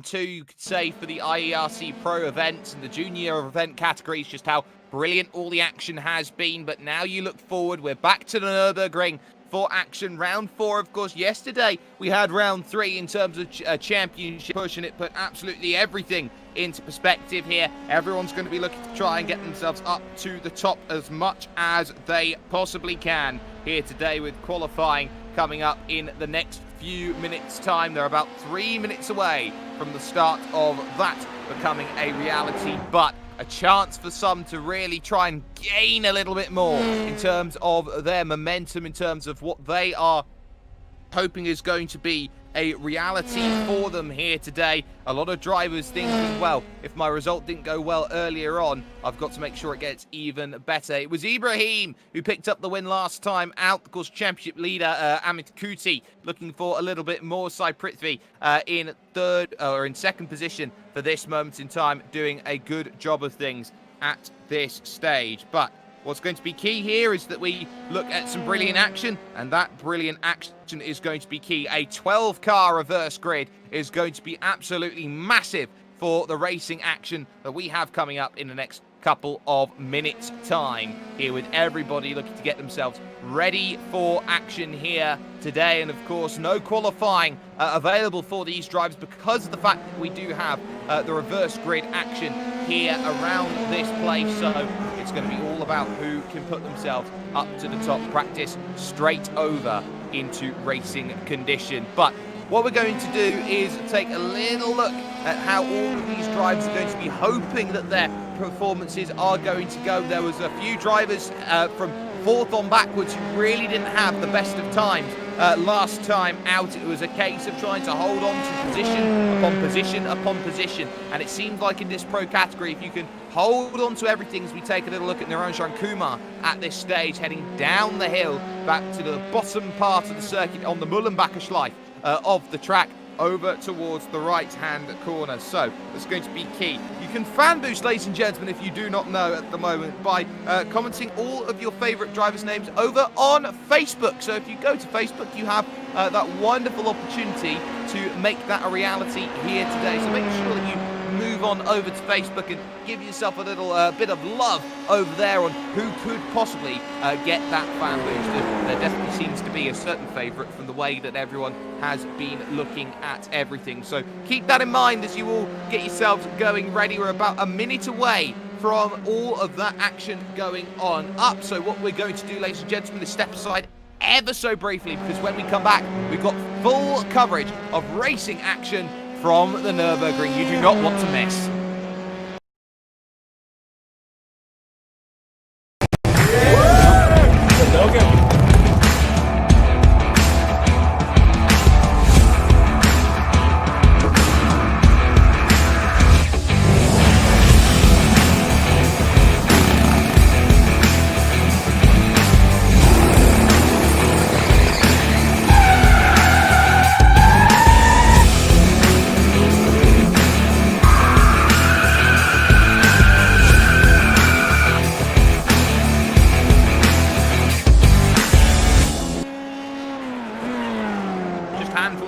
2, you could say, for the IERC pro events and the junior event categories, just how brilliant all the action has been. But now you look forward, we're back to the Nürburgring for action. Round 4, of course, yesterday we had round 3 in terms of championship push, and it put absolutely everything into perspective here. Everyone's going to be looking to try and get themselves up to the top as much as they possibly can here today, with qualifying coming up in the next few minutes' time. They're about 3 minutes away from the start of that becoming a reality, but a chance for some to really try and gain a little bit more in terms of their momentum, in terms of what they are hoping is going to be a reality for them here today. A lot of drivers thinking, well, if my result didn't go well earlier on, I've got to make sure it gets even better. It was Ibrahim who picked up the win last time out. Of course, championship leader Amit Kuti looking for a little bit more. Sai Prithvi in second position for this moment in time, doing a good job of things at this stage. But what's going to be key here is that we look at some brilliant action, and that brilliant action is going to be key. A 12-car reverse grid is going to be absolutely massive for the racing action that we have coming up in the next couple of minutes' time here, with everybody looking to get themselves ready for action here today. And of course, no qualifying available for these drivers because of the fact that we do have the reverse grid action here around this place. So it's going to be all about who can put themselves up to the top, practice straight over into racing condition. But what we're going to do is take a little look at how all of these drivers are going to be hoping that their performances are going to go. There was a few drivers from 4th on backwards who really didn't have the best of times last time out. It was a case of trying to hold on to position upon position upon position, and it seems like in this pro category, if you can hold on to everything, as we take a little look at Niranjan Kumar at this stage, heading down the hill back to the bottom part of the circuit on the Mullenbacher Schleif of the track, over towards the right-hand corner. So that's going to be key. You can fan boost, ladies and gentlemen, if you do not know at the moment, by commenting all of your favourite drivers' names over on Facebook. So if you go to Facebook, you have that wonderful opportunity to make that a reality here today. So make sure that you move on over to Facebook and give yourself a little bit of love over there on who could possibly get that fan boost. There definitely seems to be a certain favourite from the way that everyone has been looking at everything. So keep that in mind as you all get yourselves going ready. We're about a minute away from all of that action going on up. So what we're going to do, ladies and gentlemen, is step aside ever so briefly, because when we come back, we've got full coverage of racing action from the Nürburgring. You do not want to miss.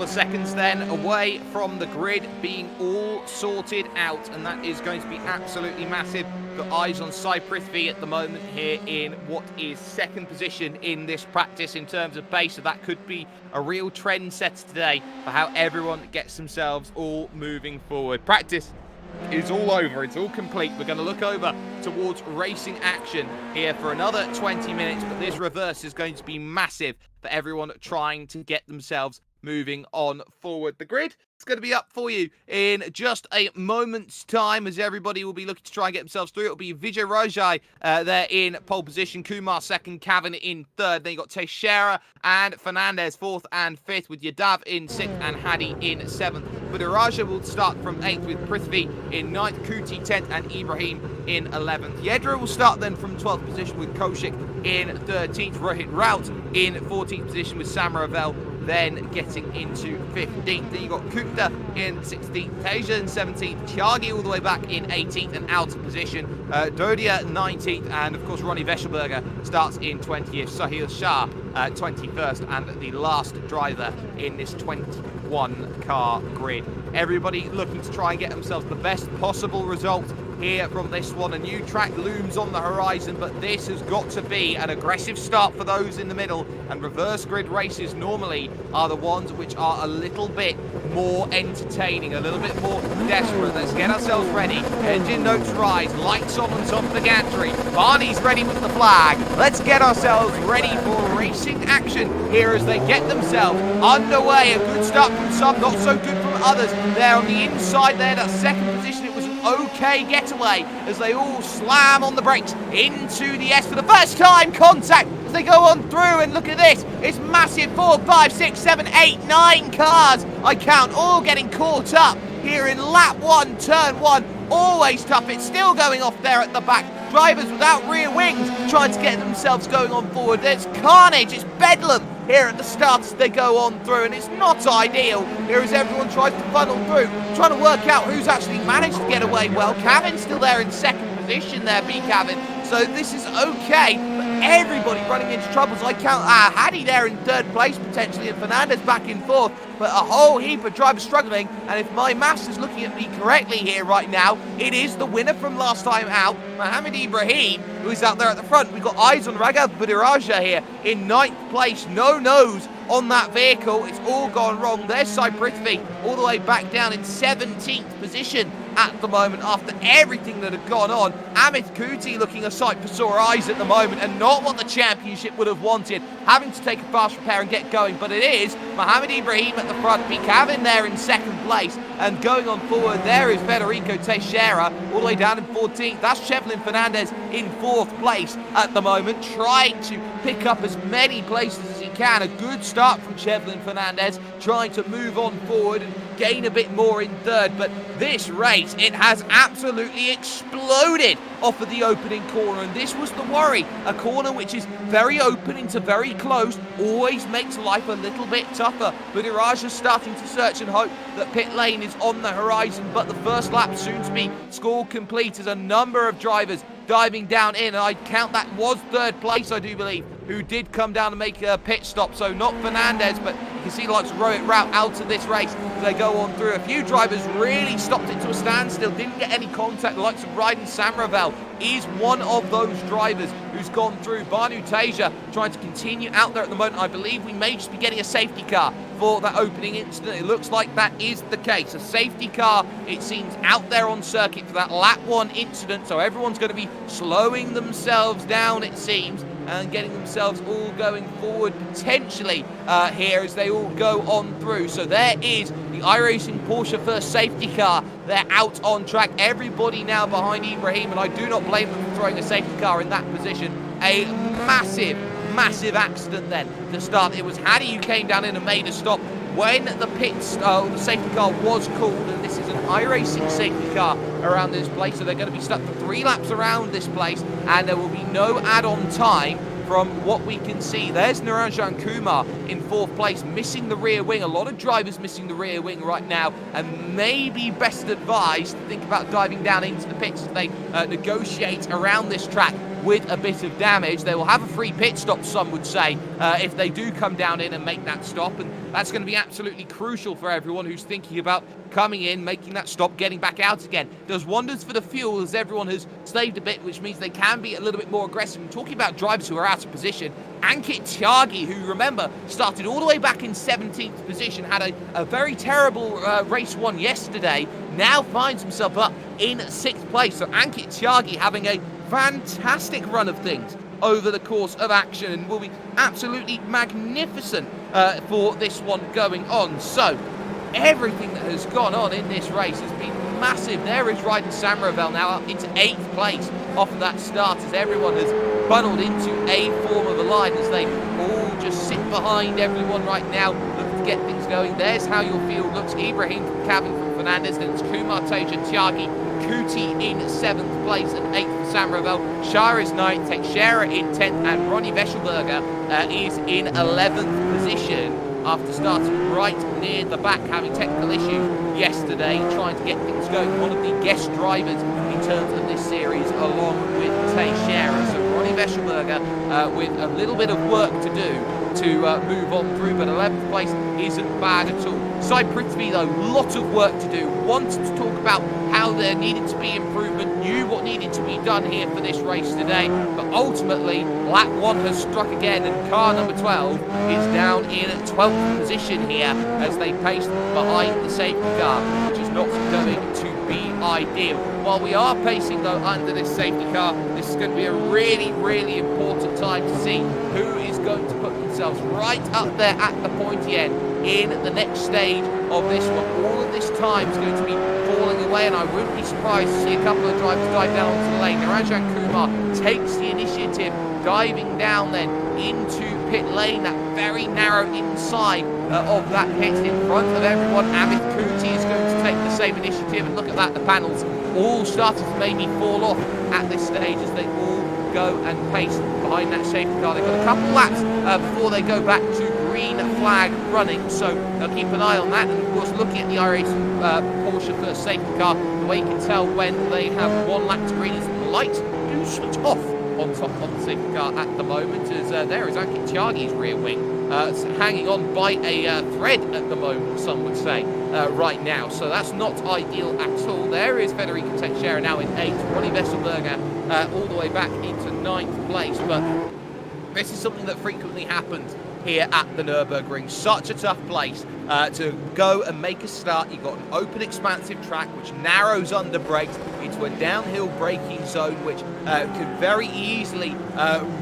Seconds then away from the grid being all sorted out, and that is going to be absolutely massive. Got eyes on Sai Prithvi at the moment here in what is second position in this practice in terms of pace, so that could be a real trend setter today for how everyone gets themselves all moving forward. Practice is all over, it's all complete. We're going to look over towards racing action here for another 20 minutes, but this reverse is going to be massive for everyone trying to get themselves moving on forward. The grid is going to be up for you in just a moment's time, as everybody will be looking to try and get themselves through. It'll be Vijay Rajai there in pole position, Kumar second, Cavan in third. Then you got Teixeira and Fernandez fourth and fifth, with Yadav in sixth and Hadi in seventh. Budiraja will start from eighth, with Prithvi in ninth, Kuti 10th and Ibrahim in 11th. Yedra will start then from 12th position, with Kaushik in 13th, Rohit Raut in 14th position, with Samaravel then getting into 15th. Then you got Kupta in 16th, Teja in 17th, Tyagi all the way back in 18th and out of position, Dodia 19th, and of course Ronnie Veschelberger starts in 20th, Sahil Shah 21st, and the last driver in this 21 car grid. Everybody looking to try and get themselves the best possible result here from this one. A new track looms on the horizon, but this has got to be an aggressive start for those in the middle, and reverse grid races normally are the ones which are a little bit more entertaining, a little bit more desperate. Let's get ourselves ready. Engine notes rise, lights on top of the gantry. Barney's ready with the flag. Let's get ourselves ready for racing action here as they get themselves underway. A good start from some, not so good from others. They're on the inside there, that second position. It was an okay getaway as they all slam on the brakes into the S for the first time. Contact as they go on through, and look at this. It's massive. 4, 5, 6, 7, 8, 9 cars, I count, all getting caught up here in lap 1, turn 1. Always tough. It's still going off there at the back. Drivers without rear wings trying to get themselves going on forward. There's carnage. It's bedlam here at the start as they go on through, and it's not ideal here as everyone tries to funnel through, trying to work out who's actually managed to get away well. Cavin's still there in second position there, B. Cavin, so this is okay, but everybody running into troubles. I count Haddy there in third place potentially, and Fernandez back in fourth, but a whole heap of drivers struggling. And if my maths is looking at me correctly here right now, it is the winner from last time out, Mohammed Ibrahim, who is out there at the front. We've got eyes on Raghav Budiraja here in 9th place. No nose on that vehicle. It's all gone wrong. There's Sai Prithvi all the way back down in 17th position at the moment after everything that had gone on. Amit Kuti looking a sight for sore eyes at the moment, and not what the championship would have wanted, having to take a fast repair and get going. But it is Mohammed Ibrahim at the front, Kavin there in second place, and going on forward there is Federico Teixeira all the way down in 14th. That's Chevlin Fernandez in 4th place at the moment, trying to pick up as many places as he can. A good start from Chevlin Fernandez, trying to move on forward and gain a bit more in third. But this race, it has absolutely exploded off of the opening corner, and this was the worry. A corner which is very open into very close always makes life a little bit tougher. But Iraja's starting to search and hope that pit lane is on the horizon, but the first lap soon to be scored complete as a number of drivers diving down in, and I count that was third place, I do believe, who did come down and make a pit stop. So not Fernandez, but you can see the likes of Rohit Rout out of this race as they go on through. A few drivers really stopped it to a standstill, didn't get any contact. The likes of Ryden Samravel is one of those drivers who's gone through. Banu Teja trying to continue out there at the moment. I believe we may just be getting a safety car for that opening incident. It looks like that is the case. A safety car, it seems, out there on circuit for that lap 1 incident. So everyone's going to be slowing themselves down, it seems, and getting themselves all going forward potentially here as they all go on through. So there is the iRacing Porsche first safety car. They're out on track. Everybody now behind Ibrahim, and I do not blame them for throwing a safety car in that position. A massive accident then to start. It was Haddy who came down in and made a stop when the safety car was called, and this is an iRacing safety car around this place, so they're going to be stuck for 3 laps around this place, and there will be no add-on time from what we can see. There's Niranjan Kumar in 4th place, missing the rear wing. A lot of drivers missing the rear wing right now, and maybe best advised to think about diving down into the pits as they negotiate around this track with a bit of damage. They will have a free pit stop, some would say, if they do come down in and make that stop, and that's going to be absolutely crucial for everyone who's thinking about coming in, making that stop, getting back out again. Does wonders for the fuel as everyone has saved a bit, which means they can be a little bit more aggressive. And talking about drivers who are out of position, Ankit Tyagi, who, remember, started all the way back in 17th position, had a very terrible race 1 yesterday, now finds himself up in 6th place. So Ankit Tyagi having a fantastic run of things over the course of action, and will be absolutely magnificent for this one going on. So everything that has gone on in this race has been massive. There is Ryden Samravel now up into 8th place off of that start, as everyone has funneled into a form of a line as they all just sit behind everyone right now, looking to get things going. There's how your field looks. Ibrahim from Cavan from Fernandez, then it's Kumar, Teja, Tyagi, Kuti in 7th place, and 8th Samravel. Shah is 9th, Teixeira in 10th, and Ronnie Veschelberger is in 11th position after starting right near the back, having technical issues yesterday, trying to get things going. One of the guest drivers in terms of this series, along with Teixeira. So Ronnie Veschelberger with a little bit of work to do to move on through, but 11th place isn't bad at all. Sai Prithvi, though, lot of work to do. Wanted to talk about how there needed to be improvement, knew what needed to be done here for this race today, but ultimately, lap 1 has struck again, and car number 12 is down in 12th position here as they pace behind the safety car, which is not going to be ideal. While we are pacing, though, under this safety car, this is going to be a really, really important time to see who is going to put themselves right up there at the pointy end in the next stage of this one. All of this time is going to be falling away, and I wouldn't be surprised to see a couple of drivers dive down onto the lane. Rajan Kumar takes the initiative, diving down then into pit lane, that very narrow inside of that pit in front of everyone. Amit Kuti is going to take the same initiative, and look at that, the panels all started to maybe fall off at this stage as they all go and pace behind that safety car. They've got a couple laps before they go back to green flag running, so they'll keep an eye on that. And of course, looking at the iRacing Porsche first safety car, the way you can tell when they have 1 lap to green is the lights do switch off on top of the safety car at the moment, as there is Ankit Tyaghi's rear wing hanging on by a thread at the moment, some would say, right now. So that's not ideal at all. There is Federico Teixeira now in 8th, Ronnie Vesselberger all the way back into 9th place. But this is something that frequently happens here at the Nürburgring. Such a tough place to go and make a start. You've got an open, expansive track which narrows under brakes into a downhill braking zone, which could very easily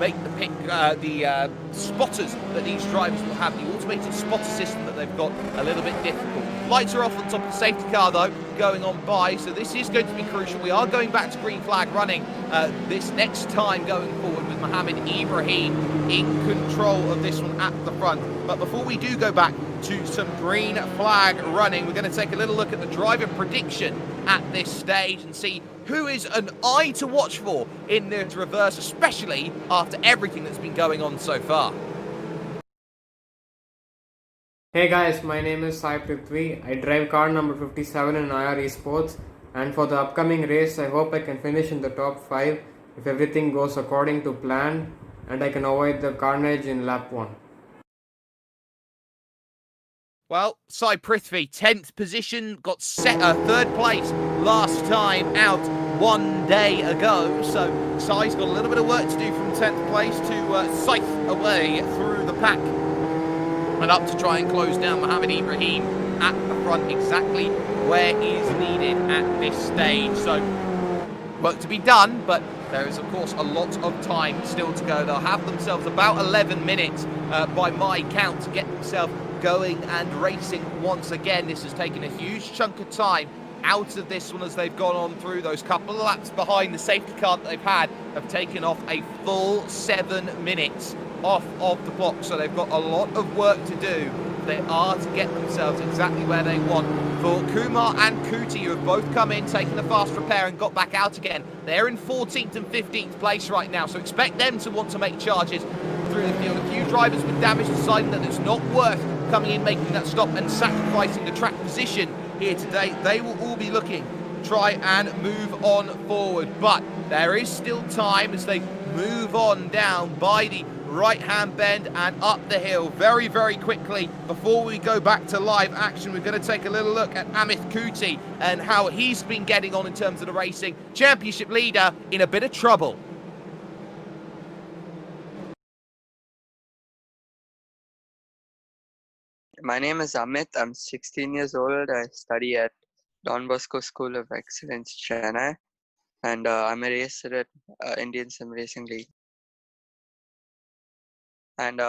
make the spotters that these drivers will have, the automated spotter system that they've got, a little bit difficult. Lights are off on top of the safety car, though, going on by, so this is going to be crucial. We are going back to green flag running this next time going forward, with Mohammed Ibrahim in control of this one at the front. But before we do go back to some green flag running, we're going to take a little look at the driver prediction at this stage and see who is an eye to watch for in this reverse, especially after everything that's been going on so far. Hey guys, my name is Sai Prithvi. I drive car number 57 in IR Esports, and for the upcoming race I hope I can finish in the top 5 if everything goes according to plan and I can avoid the carnage in lap 1. Well, Sai Prithvi, 10th position, got set 3rd place last time out 1 day ago. So Sai's got a little bit of work to do from 10th place to scythe away through the pack and up to try and close down Mohammed Ibrahim at the front, exactly where is needed at this stage. So work to be done, but there is of course a lot of time still to go. They'll have themselves about 11 minutes by my count to get themselves going and racing once again. This has taken a huge chunk of time out of this one as they've gone on through. Those couple of laps behind the safety car that they've had have taken off a full 7 minutes off of the clock, so they've got a lot of work to do. They are to get themselves exactly where they want. For Kumar and Kuti, who have both come in, taken a fast repair and got back out again, they're in 14th and 15th place right now, so expect them to want to make charges through the field. A few drivers with damage deciding that it's not worth coming in, making that stop and sacrificing the track position here today. They will all be looking to try and move on forward, but there is still time as they move on down by the right-hand bend and up the hill very, very quickly. Before we go back to live action, we're going to take a little look at Amit Kuti and how he's been getting on in terms of the racing. Championship leader in a bit of trouble. My name is Amit. I'm 16 years old. I study at Don Bosco School of Excellence, Chennai, and I'm a racer at Indian Sim Racing League. And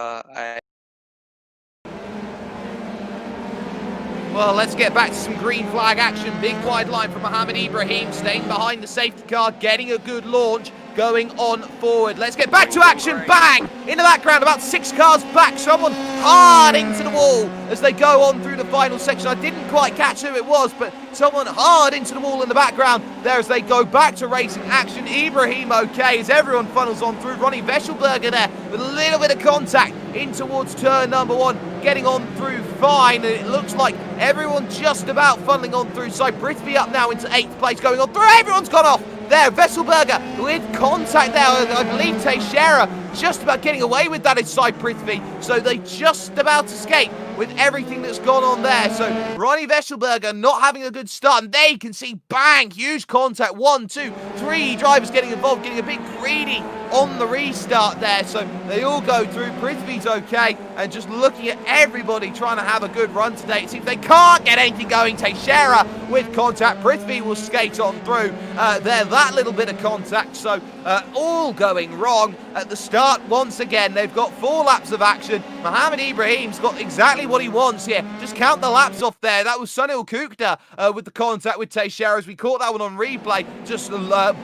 Well, let's get back to some green flag action. Big wide line from Mohammed Ibrahim, staying behind the safety car, getting a good launch, going on forward. Let's get back to action. Bang! In the background, about 6 cars back. Someone hard into the wall as they go on through the final section. I didn't quite catch who it was, but someone hard into the wall in the background there as they go back to racing action. Ibrahim okay as everyone funnels on through. Ronnie Vesselberger there with a little bit of contact in towards turn number 1, getting on through fine, and it looks like everyone just about funneling on through. Sai Prithvi up now into 8th place, going on through. Everyone's gone off there. Vesselberger with contact there. I believe Teixeira just about getting away with that inside Prithvi. So they just about escape with everything that's gone on there. So Ronnie Vesselberger not having a good start, and they can see, bang, huge contact. 1, 2, 3 drivers getting involved, getting a bit greedy on the restart there. So they all go through. Prithvi's okay, and just looking at everybody trying to have a good run today. It seems they can't get anything going. Teixeira with contact. Prithvi will skate on through there. That little bit of contact. So all going wrong at the start once again. They've got 4 laps of action. Mohammed Ibrahim's got exactly what he wants here. Just count the laps off there. That was Sunil Kukta with the contact with Teixeira, as we caught that one on replay. Just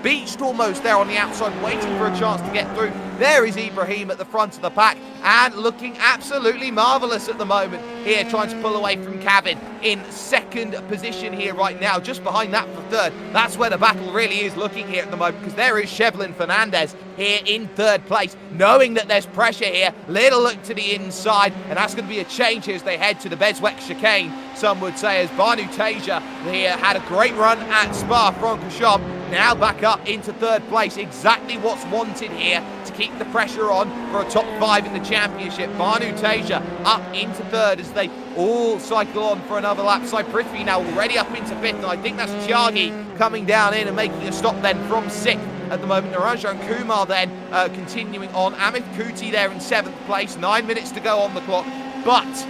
beached almost there on the outside, waiting for a chance to get through. There is Ibrahim at the front of the pack, and looking absolutely marvellous at the moment here, trying to pull away from Kevin in second position here right now, just behind that for third. That's where the battle really is looking here at the moment, because there is Shevlin Fernandez here in third place, knowing that there's pressure here. Little look to the inside, and that's going to be a change here as they head to the Bezwek chicane, some would say, as Banu Teja here had a great run at Spa-Francorchamps. Now back up into third place. Exactly what's wanted here to keep the pressure on for a top 5 in the championship. Banu Teja up into third as they all cycle on for another lap. Prithvi now already up into 5th, and I think that's Tyagi coming down in and making a stop then from 6th at the moment. Naranjan Kumar then continuing on. Amit Kuti there in 7th place. 9 minutes to go on the clock. But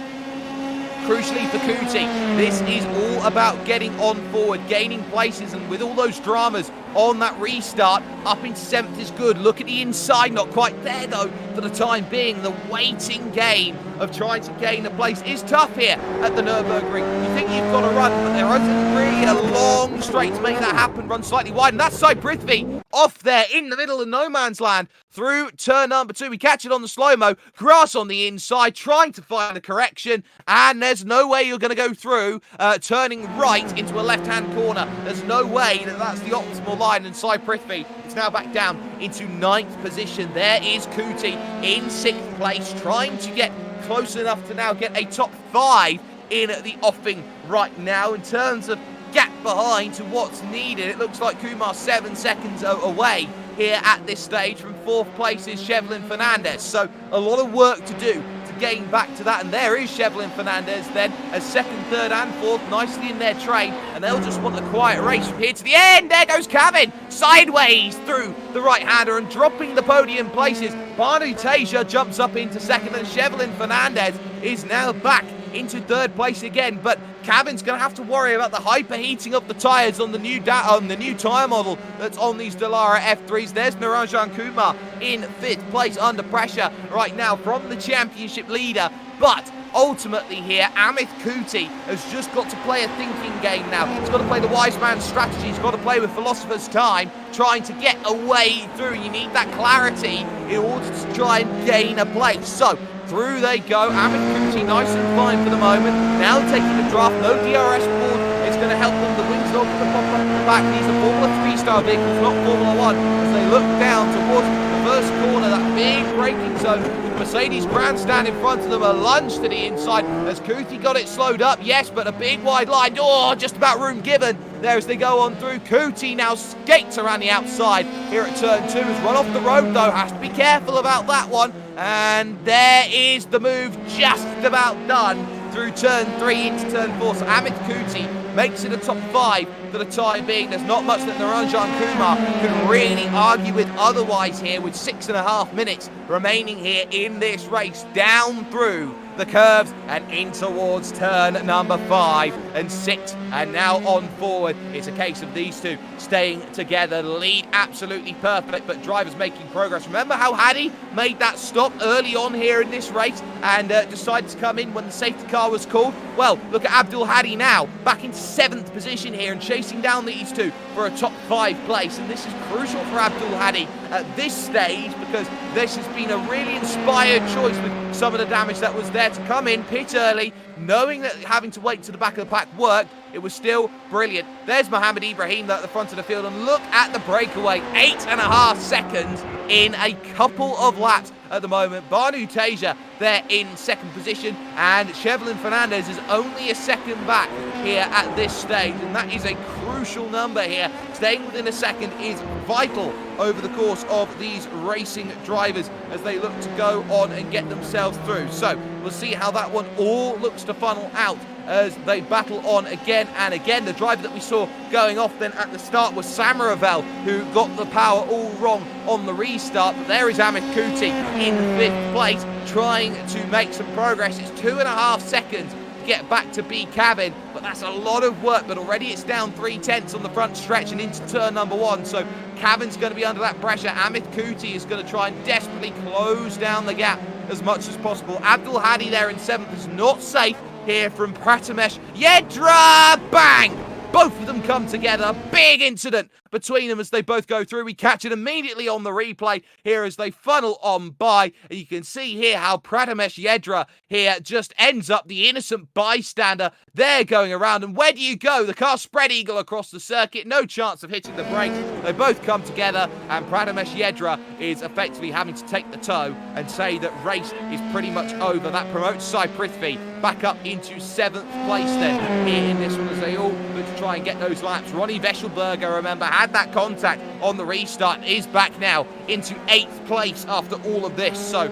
crucially for Kuti, this is all about getting on forward, gaining places, and with all those dramas on that restart, up into 7th is good. Look at the inside, not quite there though for the time being. The waiting game of trying to gain a place is tough here at the Nürburgring. You think you've got to run, but there isn't really a long straight to make that happen. Run slightly wide, and that's Prithvi off there in the middle of no man's land through turn number 2. We catch it on the slow-mo. Grass on the inside, trying to find the correction, and there's no way you're going to go through turning right into a left-hand corner. There's no way that that's the optimal line, and Prithvi is now back down into 9th position. There is Kuti in 6th place, trying to get close enough to now get a top 5 in the offing right now. In terms of gap behind to what's needed, it looks like Kumar 7 seconds away here at this stage. From 4th place is Shevlin Fernandez, so a lot of work to do to gain back to that. And there is Shevlin Fernandez then as 2nd, 3rd and 4th, nicely in their train, and they'll just want a quiet race from here to the end. There goes Kevin sideways through the right-hander and dropping the podium places. Banu Teja jumps up into 2nd, and Shevlin Fernandez is now back into 3rd place again. But Kevin's going to have to worry about the hyperheating of the tyres on the new tyre model that's on these Dallara F3s. There's Naranjan Kumar in 5th place under pressure right now from the championship leader. But ultimately here, Amit Kuti has just got to play a thinking game now. He's got to play the wise man's strategy. He's got to play with philosopher's time, trying to get a way through. You need that clarity in order to try and gain a place. So through they go. Amit Kuti nice and fine for the moment. Now taking the draft. No DRS board is going to help them. The wings not going to pop up in the back. These are Formula 3-star vehicles, not Formula 1. As they look down towards the first corner, that big braking zone with Mercedes grandstand in front of them. A lunge to the inside as Kuti got it slowed up. Yes, but a big wide line. Oh, just about room given there as they go on through. Kuti now skates around the outside here at turn 2. Has run off the road though. Has to be careful about that one. And there is the move just about done through turn 3 into turn 4. So Amit Kuti makes it a top 5 for the time being. There's not much that Naranjan Kumar can really argue with otherwise here, with 6.5 minutes remaining here in this race, down through the curves and in towards turn number 5 and 6, and now on forward. It's a case of these two staying together. Lead absolutely perfect, but drivers making progress. Remember how Hadi made that stop early on here in this race and decided to come in when the safety car was called? Well, look at Abdul Hadi now, back in 7th position here and chasing down these two for a top 5 place. And this is crucial for Abdul Hadi at this stage, because this has been a really inspired choice with some of the damage that was there to come in, pit early, knowing that having to wait to the back of the pack worked, it was still brilliant. There's Mohammed Ibrahim at the front of the field, and look at the breakaway. 8.5 seconds in a couple of laps at the moment. Banu Teja there in second position, and Chevlin Fernandez is only a second back here at this stage, and that is a crucial number here. Staying within a second is vital over the course of these racing drivers as they look to go on and get themselves through. So we'll see how that one all looks to funnel out as they battle on again and again. The driver that we saw going off then at the start was Samaravel, who got the power all wrong on the restart, but there is Amit Kuti in 5th place trying to make some progress. It's 2.5 seconds to get back to B cabin, but that's a lot of work. But already it's down 3/10 on the front stretch and into turn number 1, so cabin's going to be under that pressure. Amit Kuti is going to try and desperately close down the gap as much as possible. Abdul Hadi there in 7th is not safe here from Pratamesh Yedra. Bang! Both of them come together. Big incident between them as they both go through. We catch it immediately on the replay here as they funnel on by. And you can see here how Pratamesh Yedra here just ends up the innocent bystander there going around. And where do you go? The car spread eagle across the circuit. No chance of hitting the brakes. They both come together, and Pratamesh Yedra is effectively having to take the tow and say that race is pretty much over. That promotes Sai Prithvi back up into 7th place then here in this one as they all look to try and get those laps. Ronnie Veschelberger, remember, had that contact on the restart, is back now into 8th place after all of this. So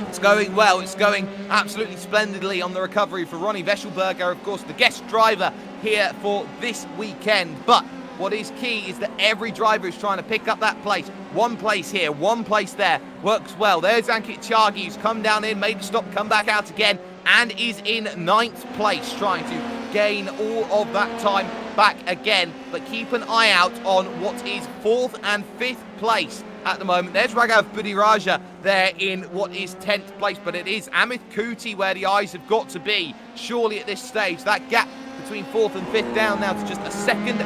it's going well. It's going absolutely splendidly on the recovery for Ronnie Veschelberger, of course, the guest driver here for this weekend. But what is key is that every driver is trying to pick up that place. One place here, one place there. Works well. There's Ankit Tyagi, who's come down in, made a stop, come back out again, and is in 9th place, trying to gain all of that time back again. But keep an eye out on what is 4th and 5th place at the moment. There's Raghav Budiraja there in what is 10th place, but it is Amit Kuti where the eyes have got to be, surely at this stage. That gap between 4th and 5th down now to just 1.5 seconds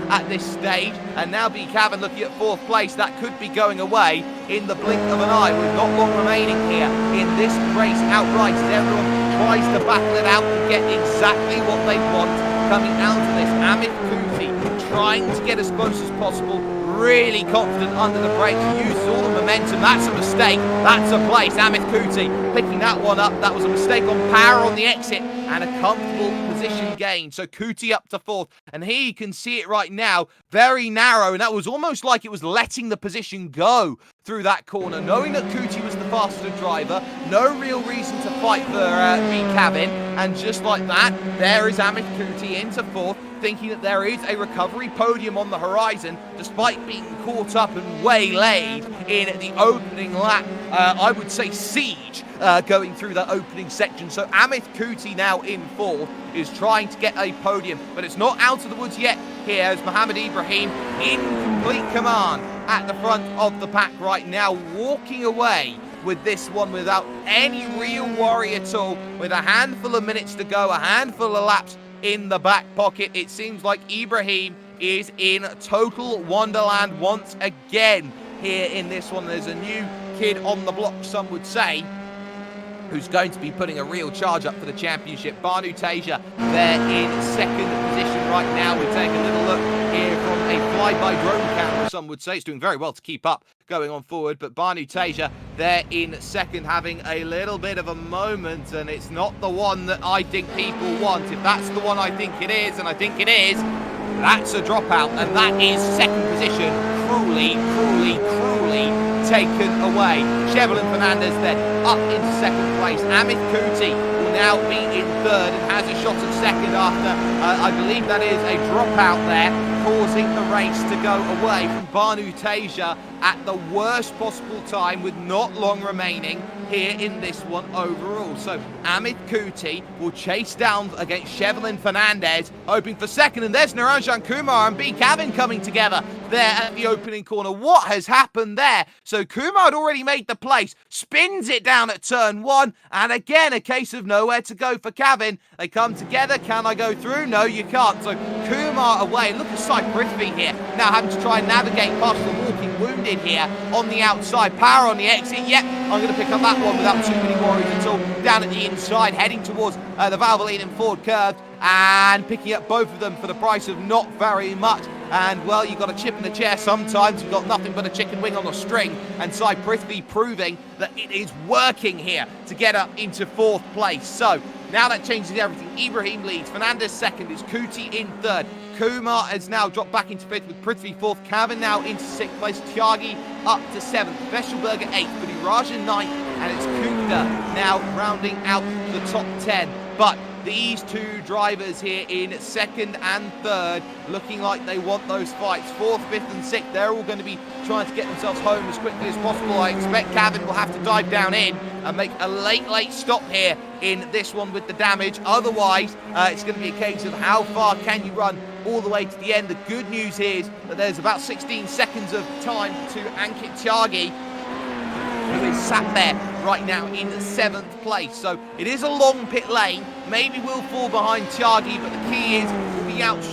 at this stage. And now B Cavan looking at 4th place. That could be going away in the blink of an eye. We've not long remaining here in this race outright as everyone tries to battle it out and get exactly what they want coming out of this. Amit Kuti trying to get as close as possible, really confident under the brakes, uses all the momentum. That's a mistake. That's a place. Amit Kuti picking that one up. That was a mistake on power on the exit and a comfortable position gain. So Kuti up to 4th, and here you can see it right now, very narrow, and that was almost like it was letting the position go through that corner, knowing that Kuti was the faster driver. No real reason to fight for B cabin, and just like that, there is Amit Kuti into 4th, thinking that there is a recovery podium on the horizon, despite being caught up and waylaid in the opening lap. I would say siege going through that opening section. So Amit Kuti now in 4th is trying to get a podium, but it's not out of the woods yet here as Mohammed Ibrahim in complete command at the front of the pack right now, walking away with this one without any real worry at all, with a handful of minutes to go, a handful of laps in the back pocket. It seems like Ibrahim is in total wonderland once again here in this one. There's a new kid on the block, some would say, who's going to be putting a real charge up for the championship. Banu Teja there in 2nd position right now. We take a little look here from a fly-by drone camera, some would say. It's doing very well to keep up going on forward, but Banu Teja there in 2nd, having a little bit of a moment, and it's not the one that I think people want. If that's the one I think it is, and I think it is, that's a dropout, and that is 2nd position cruelly taken away. Chevlin Fernandez then up into 2nd place. Amit Kuti will now be in 3rd and has a shot at 2nd after, I believe that is a dropout there, causing the race to go away from Banu Teja at the worst possible time with not long remaining here in this one overall. So Amit Kuti will chase down against Chevlin Fernandez, hoping for 2nd, and there's Niranjan Kumar and B Cavan coming together there at the opening corner. What has happened there? So Kumar had already made the place, spins it down at turn 1, and again a case of nowhere to go for Cavan. They come together. Can I go through? No, you can't. So Kumar away. Look at Sai Prithvi here, now having to try and navigate past the walking wounded here on the outside. Power on the exit. Yep, I'm going to pick up that one without too many worries at all. Down at the inside, heading towards the Valvoline and Ford curve. and picking up both of them for the price of not very much. And, well, you've got a chip in the chair sometimes. You've got nothing but a chicken wing on a string. And Sai Prithvi proving that it is working here to get up into 4th place. So, now that changes everything. Ibrahim leads. Fernandez second. It's Kuti in third. Kumar has now dropped back into 5th with Prithvi 4th. Cavan now into 6th place. Tyagi up to 7th. Veshelberger 8th. Budiraja 9th. And it's Kupta now rounding out the top 10. But these two drivers here in 2nd and 3rd looking like they want those fights. 4th, 5th and 6th, they're all going to be trying to get themselves home as quickly as possible. I expect Cavan will have to dive down in and make a late stop here in this one with the damage. Otherwise, it's going to be a case of how far can you run all the way to the end. The good news is that there's about 16 seconds of time to Ankit Tyagi, who is sat there right now in 7th place. So it is a long pit lane. Maybe we'll fall behind Tyagi, but the key is we'll be out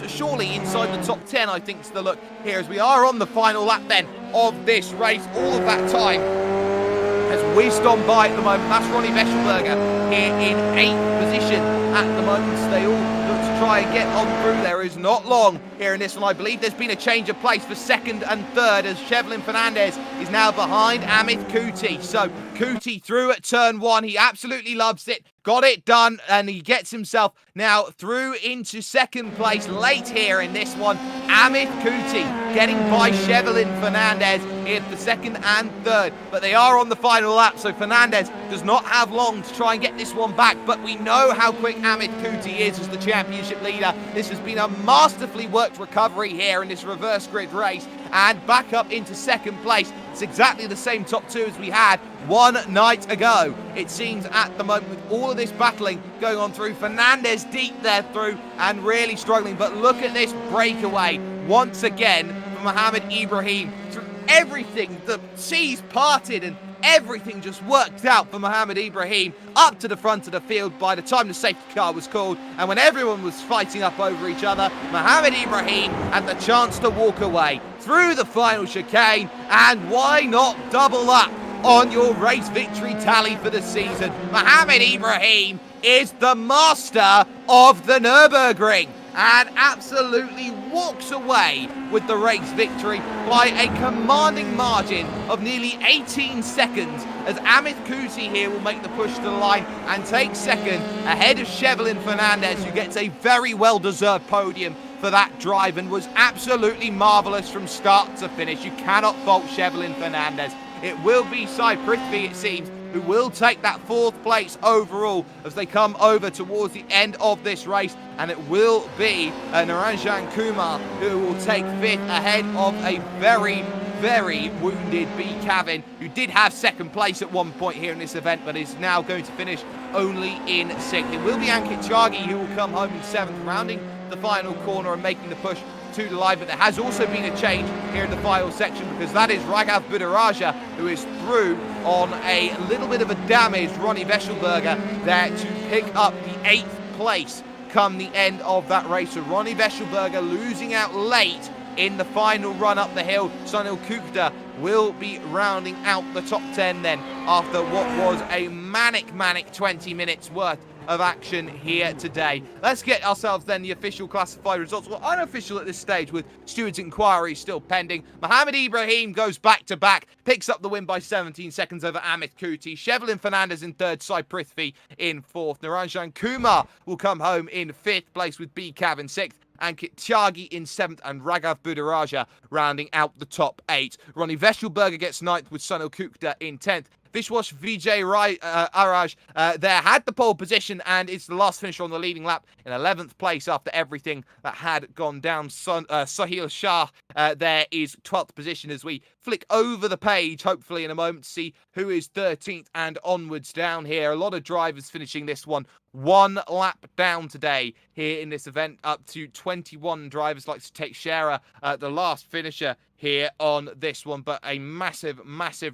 surely inside the top 10, I think, is the look here as we are on the final lap then of this race. All of that time has whizzed on by at the moment. That's Ronnie Veshelberger here in 8th position at the moment. So they all look to try and get on through. There is not long here in this one. I believe there's been a change of place for 2nd and 3rd as Shevlin Fernandez is now behind Amit Kuti. So Kuti through at turn 1. He absolutely loves it. Got it done, and he gets himself now through into 2nd place late here in this one. Amit Kuti getting by Shevlin Fernandez in the 2nd and 3rd, but they are on the final lap, so Fernandez does not have long to try and get this one back, but we know how quick Amit Kuti is as the championship leader. This has been a masterfully worked recovery here in this reverse grid race, and back up into 2nd place. It's exactly the same top 2 as we had one night ago. It seems at the moment with all of this battling going on through. Fernandez deep there through and really struggling, but look at this breakaway once again for Mohammed Ibrahim. Through everything, the seas parted and everything just worked out for Mohammed Ibrahim up to the front of the field by the time the safety car was called, and when everyone was fighting up over each other, Mohammed Ibrahim had the chance to walk away through the final chicane, and why not double up on your race victory tally for the season? Mohammed Ibrahim is the master of the Nürburgring and absolutely walks away with the race victory by a commanding margin of nearly 18 seconds as Amit Kuti here will make the push to the line and take 2nd ahead of Shevlin Fernandez, who gets a very well-deserved podium for that drive and was absolutely marvellous from start to finish. You cannot fault Shevlin Fernandez. It will be Sai Prithvi, it seems, who will take that 4th place overall as they come over towards the end of this race. And it will be Naranjan Kumar who will take 5th ahead of a very, very wounded B. Cavan, who did have 2nd place at one point here in this event, but is now going to finish only in 6th. It will be Ankit Tyagi who will come home in 7th, rounding the final corner and making the push to the line, but there has also been a change here in the final section because that is Raghav Budiraja who is through on a little bit of a damaged Ronnie Veshelberger there to pick up the 8th place come the end of that race. So Ronnie Veshelberger losing out late in the final run up the hill. Sunil Kupta will be rounding out the top 10 then after what was a manic 20 minutes worth of action here today. Let's get ourselves then the official classified results. Well, unofficial at this stage with stewards' inquiry still pending. Mohammed Ibrahim goes back to back, picks up the win by 17 seconds over Amit Kuti. Shevlin Fernandez in 3rd, Sai Prithvi in 4th. Naranjan Kumar will come home in 5th place with B. Cav in 6th. Ankit Tyagi in 7th and Raghav Budiraja rounding out the top 8. Ronnie Veshelberger gets 9th with Sunil Kupta in 10th. Vishwash Vijay Araj there had the pole position and it's the last finisher on the leading lap in 11th place after everything that had gone down. Sahil Shah there is 12th position as we flick over the page, hopefully in a moment, to see who is 13th and onwards down here. A lot of drivers finishing this one lap down today here in this event, up to 21 drivers like to take Shara, the last finisher here on this one, but a massive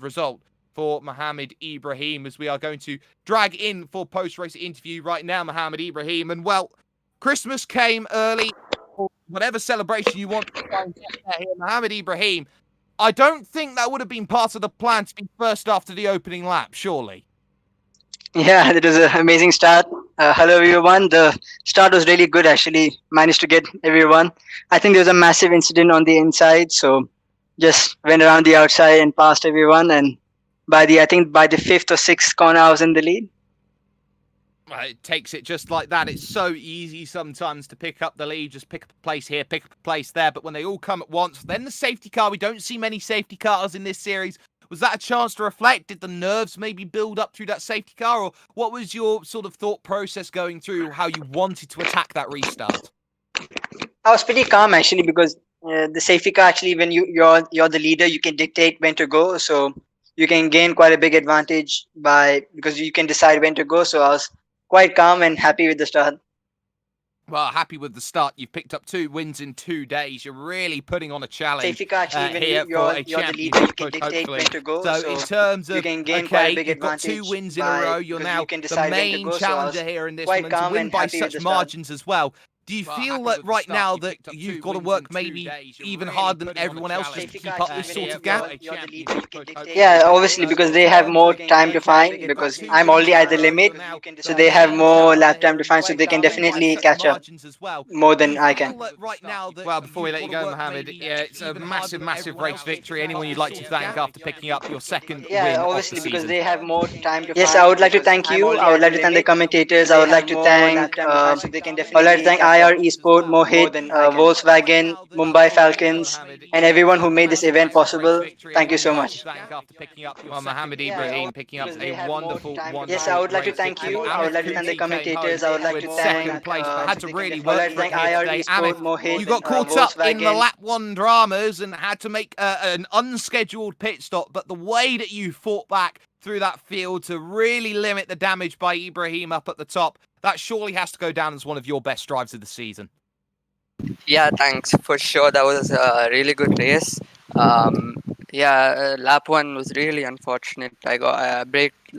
result for Mohammed Ibrahim as we are going to drag in for post-race interview right now, Mohammed Ibrahim. And well, Christmas came early, or whatever celebration you want to try and get there here. Mohammed Ibrahim, I don't think that would have been part of the plan to be first after the opening lap, surely. Yeah, it was an amazing start. Hello everyone. The start was really good actually. Managed to get everyone. I think there was a massive incident on the inside, so just went around the outside and passed everyone. And by the fifth or sixth corner, I was in the lead. It takes it just like that. It's so easy sometimes to pick up the lead, just pick up a place here, pick up a place there. But when they all come at once, then the safety car, we don't see many safety cars in this series. Was that a chance to reflect? Did the nerves maybe build up through that safety car? Or what was your sort of thought process going through how you wanted to attack that restart? I was pretty calm actually because the safety car actually, when you're the leader, you can dictate when to go. So you can gain quite a big advantage because you can decide when to go. So I was quite calm and happy with the start. Well, happy with the start. You've picked up 2 wins in 2 days. You're really putting on a challenge. Safety car actually, when here you're for a the leader, you can push, dictate hopefully. when to go. So in terms of, you can gain quite a big you've got advantage 2 wins in a row. You're now the main challenger here in this one, and to win by such margins as well. Do you feel that right now that you've got to work maybe even harder than everyone else just to keep up this sort of gap? Yeah, obviously, because they have more time to find, because I'm already at the limit, so they have more lap time to find, so they can definitely catch up more than I can. Well, before we let you go, Mohammed, yeah, it's a massive, massive race victory. Anyone you'd like to thank after picking up your second win? Yeah, obviously, because they have more time to find. Yes, I would like to thank you. I would like to thank the commentators. I would like to thank IR Esport, Mohit, Volkswagen, Mumbai Falcons, and everyone who made this event possible. Thank you so much. Well, Mohammed Ibrahim picking up a wonderful. Yes, I would like to thank you. I would like to thank the commentators. I would like to thank had to really work for it IR today. Esport, Mohit, You got caught up in the lap 1 dramas and had to make an unscheduled pit stop, but the way that you fought back through that field to really limit the damage by Ibrahim up at the top, that surely has to go down as one of your best drives of the season. Yeah, thanks for sure. That was a really good race. Lap 1 was really unfortunate. I got braked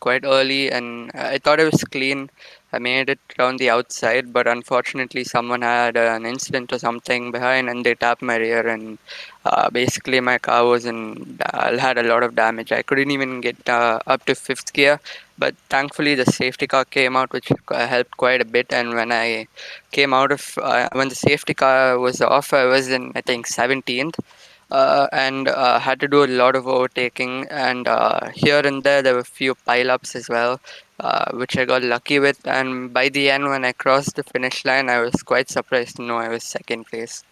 quite early, and I thought it was clean. I made it around the outside, but unfortunately, someone had an incident or something behind, and they tapped my rear, and basically my car had a lot of damage. I couldn't even get up to 5th gear, but thankfully the safety car came out, which helped quite a bit. And when I came out of when the safety car was off, I was in, I think, 17th. And had to do a lot of overtaking, and here and there were a few pile-ups as well, which I got lucky with. And by the end, when I crossed the finish line, I was quite surprised to know I was 2nd place.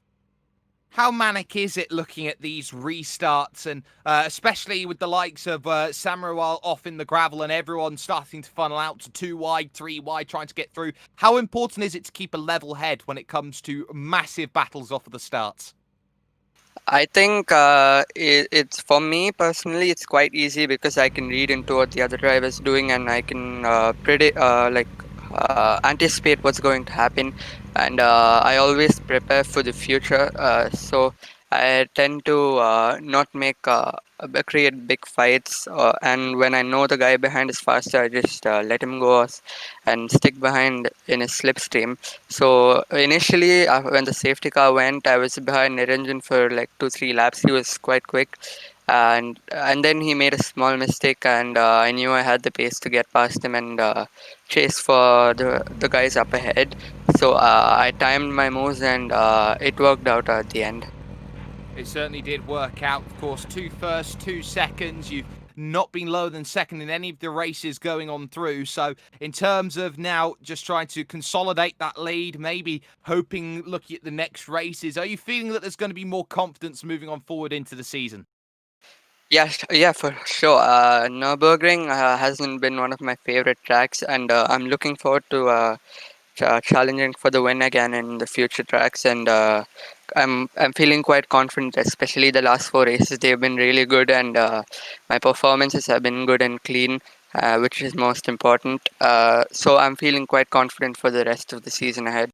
How manic is it looking at these restarts, and especially with the likes of Samuel off in the gravel and everyone starting to funnel out to 2 wide, 3 wide, trying to get through? How important is it to keep a level head when it comes to massive battles off of the starts? I think it's, for me personally, it's quite easy because I can read into what the other driver is doing, and I can anticipate what's going to happen, and I always prepare for the future. So I tend to not create big fights, and when I know the guy behind is faster, I just let him go and stick behind in his slipstream. So initially, when the safety car went, I was behind Niranjan for like 2-3 laps. He was quite quick, and then he made a small mistake, and I knew I had the pace to get past him and chase for the guys up ahead. So I timed my moves, and it worked out at the end. It certainly did work out. Of course, 2 firsts, 2 seconds. You've not been lower than 2nd in any of the races going on through. So in terms of now just trying to consolidate that lead, maybe looking at the next races, are you feeling that there's going to be more confidence moving on forward into the season? Yeah, for sure. Nürburgring hasn't been one of my favorite tracks, and I'm looking forward to challenging for the win again in the future tracks. And I'm feeling quite confident, especially the last 4 races. They've been really good, and my performances have been good and clean, which is most important. So I'm feeling quite confident for the rest of the season ahead.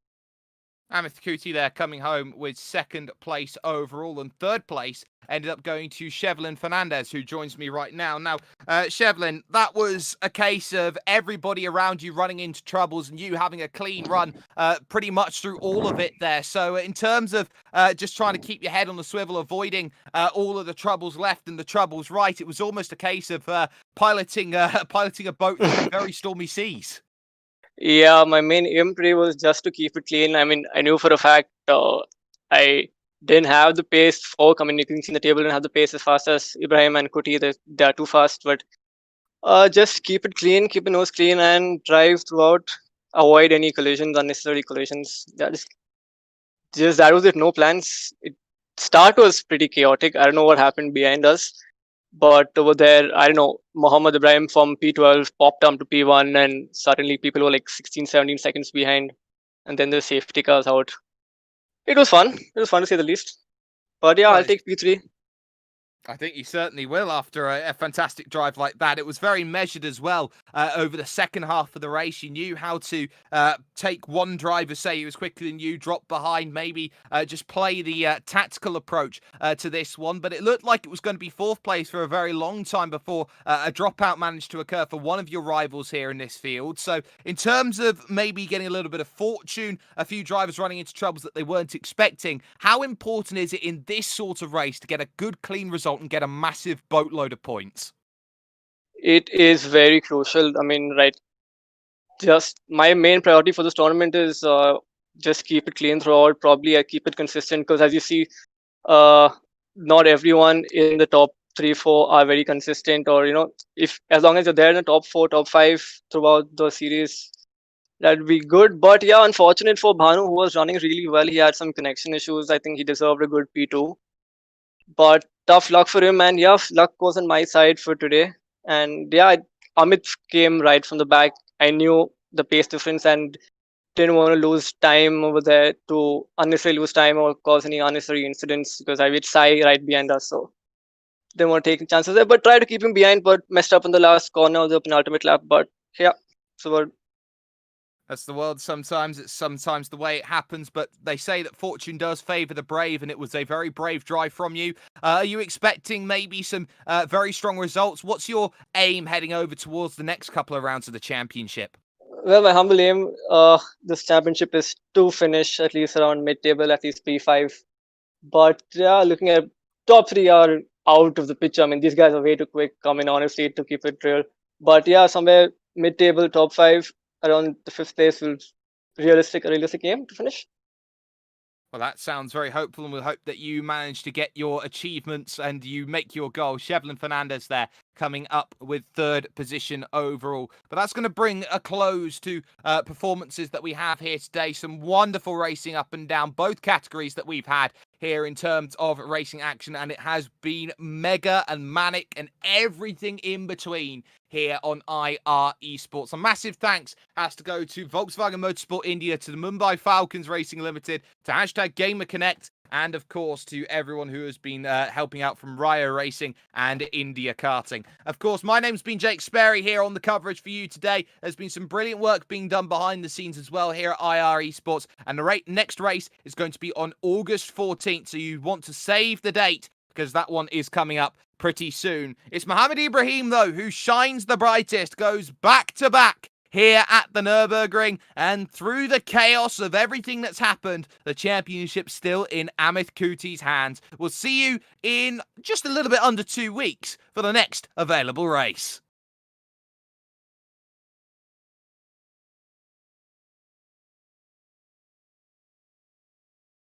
Amit Kuti there coming home with 2nd place overall, and 3rd place ended up going to Chevlin Fernandez, who joins me right now. Now, Chevlin, that was a case of everybody around you running into troubles and you having a clean run pretty much through all of it there. So in terms of just trying to keep your head on the swivel, avoiding all of the troubles left and the troubles right, it was almost a case of piloting a boat through very stormy seas. Yeah, my main aim today was just to keep it clean. I mean, I knew for a fact I didn't have the pace for coming. You can see in the table, didn't have the pace as fast as Ibrahim and Kuti. They're too fast, but just keep it clean, keep the nose clean, and drive throughout. Avoid any collisions, unnecessary collisions. Just that was it. No plans. Start was pretty chaotic. I don't know what happened behind us, but over there, I don't know. Mohammed Ibrahim from P12 popped up to P1, and suddenly people were like 16, 17 seconds behind, and then the safety cars out. It was fun. It was fun to say the least. But yeah, I'll take P3. I think you certainly will after a fantastic drive like that. It was very measured as well over the second half of the race. You knew how to take one driver, say he was quicker than you, drop behind, maybe just play the tactical approach to this one. But it looked like it was going to be fourth place for a very long time before a dropout managed to occur for one of your rivals here in this field. So in terms of maybe getting a little bit of fortune, a few drivers running into troubles that they weren't expecting, how important is it in this sort of race to get a good, clean result and get a massive boatload of points? It is very crucial. I mean, right, just my main priority for this tournament is just keep it clean throughout. Probably I keep it consistent because as you see, not everyone in the top 3-4 are very consistent, or if as long as you're there in the top 4, top 5 throughout the series, that'd be good. But yeah, unfortunate for Bhanu, who was running really well. He had some connection issues. I think he deserved a good P2. But tough luck for him, and yeah, luck was on my side for today. And yeah, Amit came right from the back. I knew the pace difference and didn't want to lose time over there to unnecessarily lose time or cause any unnecessary incidents because I had Sai right behind us, so didn't want to take chances there. But tried to keep him behind, but messed up in the last corner of the penultimate lap. But yeah, so that's the world sometimes. It's sometimes the way it happens, but they say that fortune does favour the brave, and it was a very brave drive from you. Are you expecting maybe some very strong results? What's your aim heading over towards the next couple of rounds of the championship? Well, my humble aim, this championship is to finish at least around mid-table, at least P5. But yeah, looking at top 3 are out of the picture. I mean, these guys are way too quick, honestly, to keep it real. But yeah, somewhere mid-table, top 5, around the 5th place will a realistic aim to finish. Well, that sounds very hopeful, and we'll hope that you manage to get your achievements and you make your goal. Shevlin Fernandez there coming up with 3rd position overall. But that's going to bring a close to performances that we have here today. Some wonderful racing up and down both categories that we've had here in terms of racing action, and it has been mega and manic and everything in between here on IR Esports. A massive thanks has to go to Volkswagen Motorsport India, to the Mumbai Falcons Racing Limited, to #GamerConnect, and of course to everyone who has been helping out from Rio Racing and India Karting. Of course, my name's been Jake Sperry here on the coverage for you today. There's been some brilliant work being done behind the scenes as well here at IR Esports, and the next race is going to be on August 14th, so you want to save the date because that one is coming up pretty soon. It's Mohammed Ibrahim, though, who shines the brightest, goes back-to-back here at the Nürburgring, and through the chaos of everything that's happened, the championship's still in Amit Kuti's hands. We'll see you in just a little bit under 2 weeks for the next available race.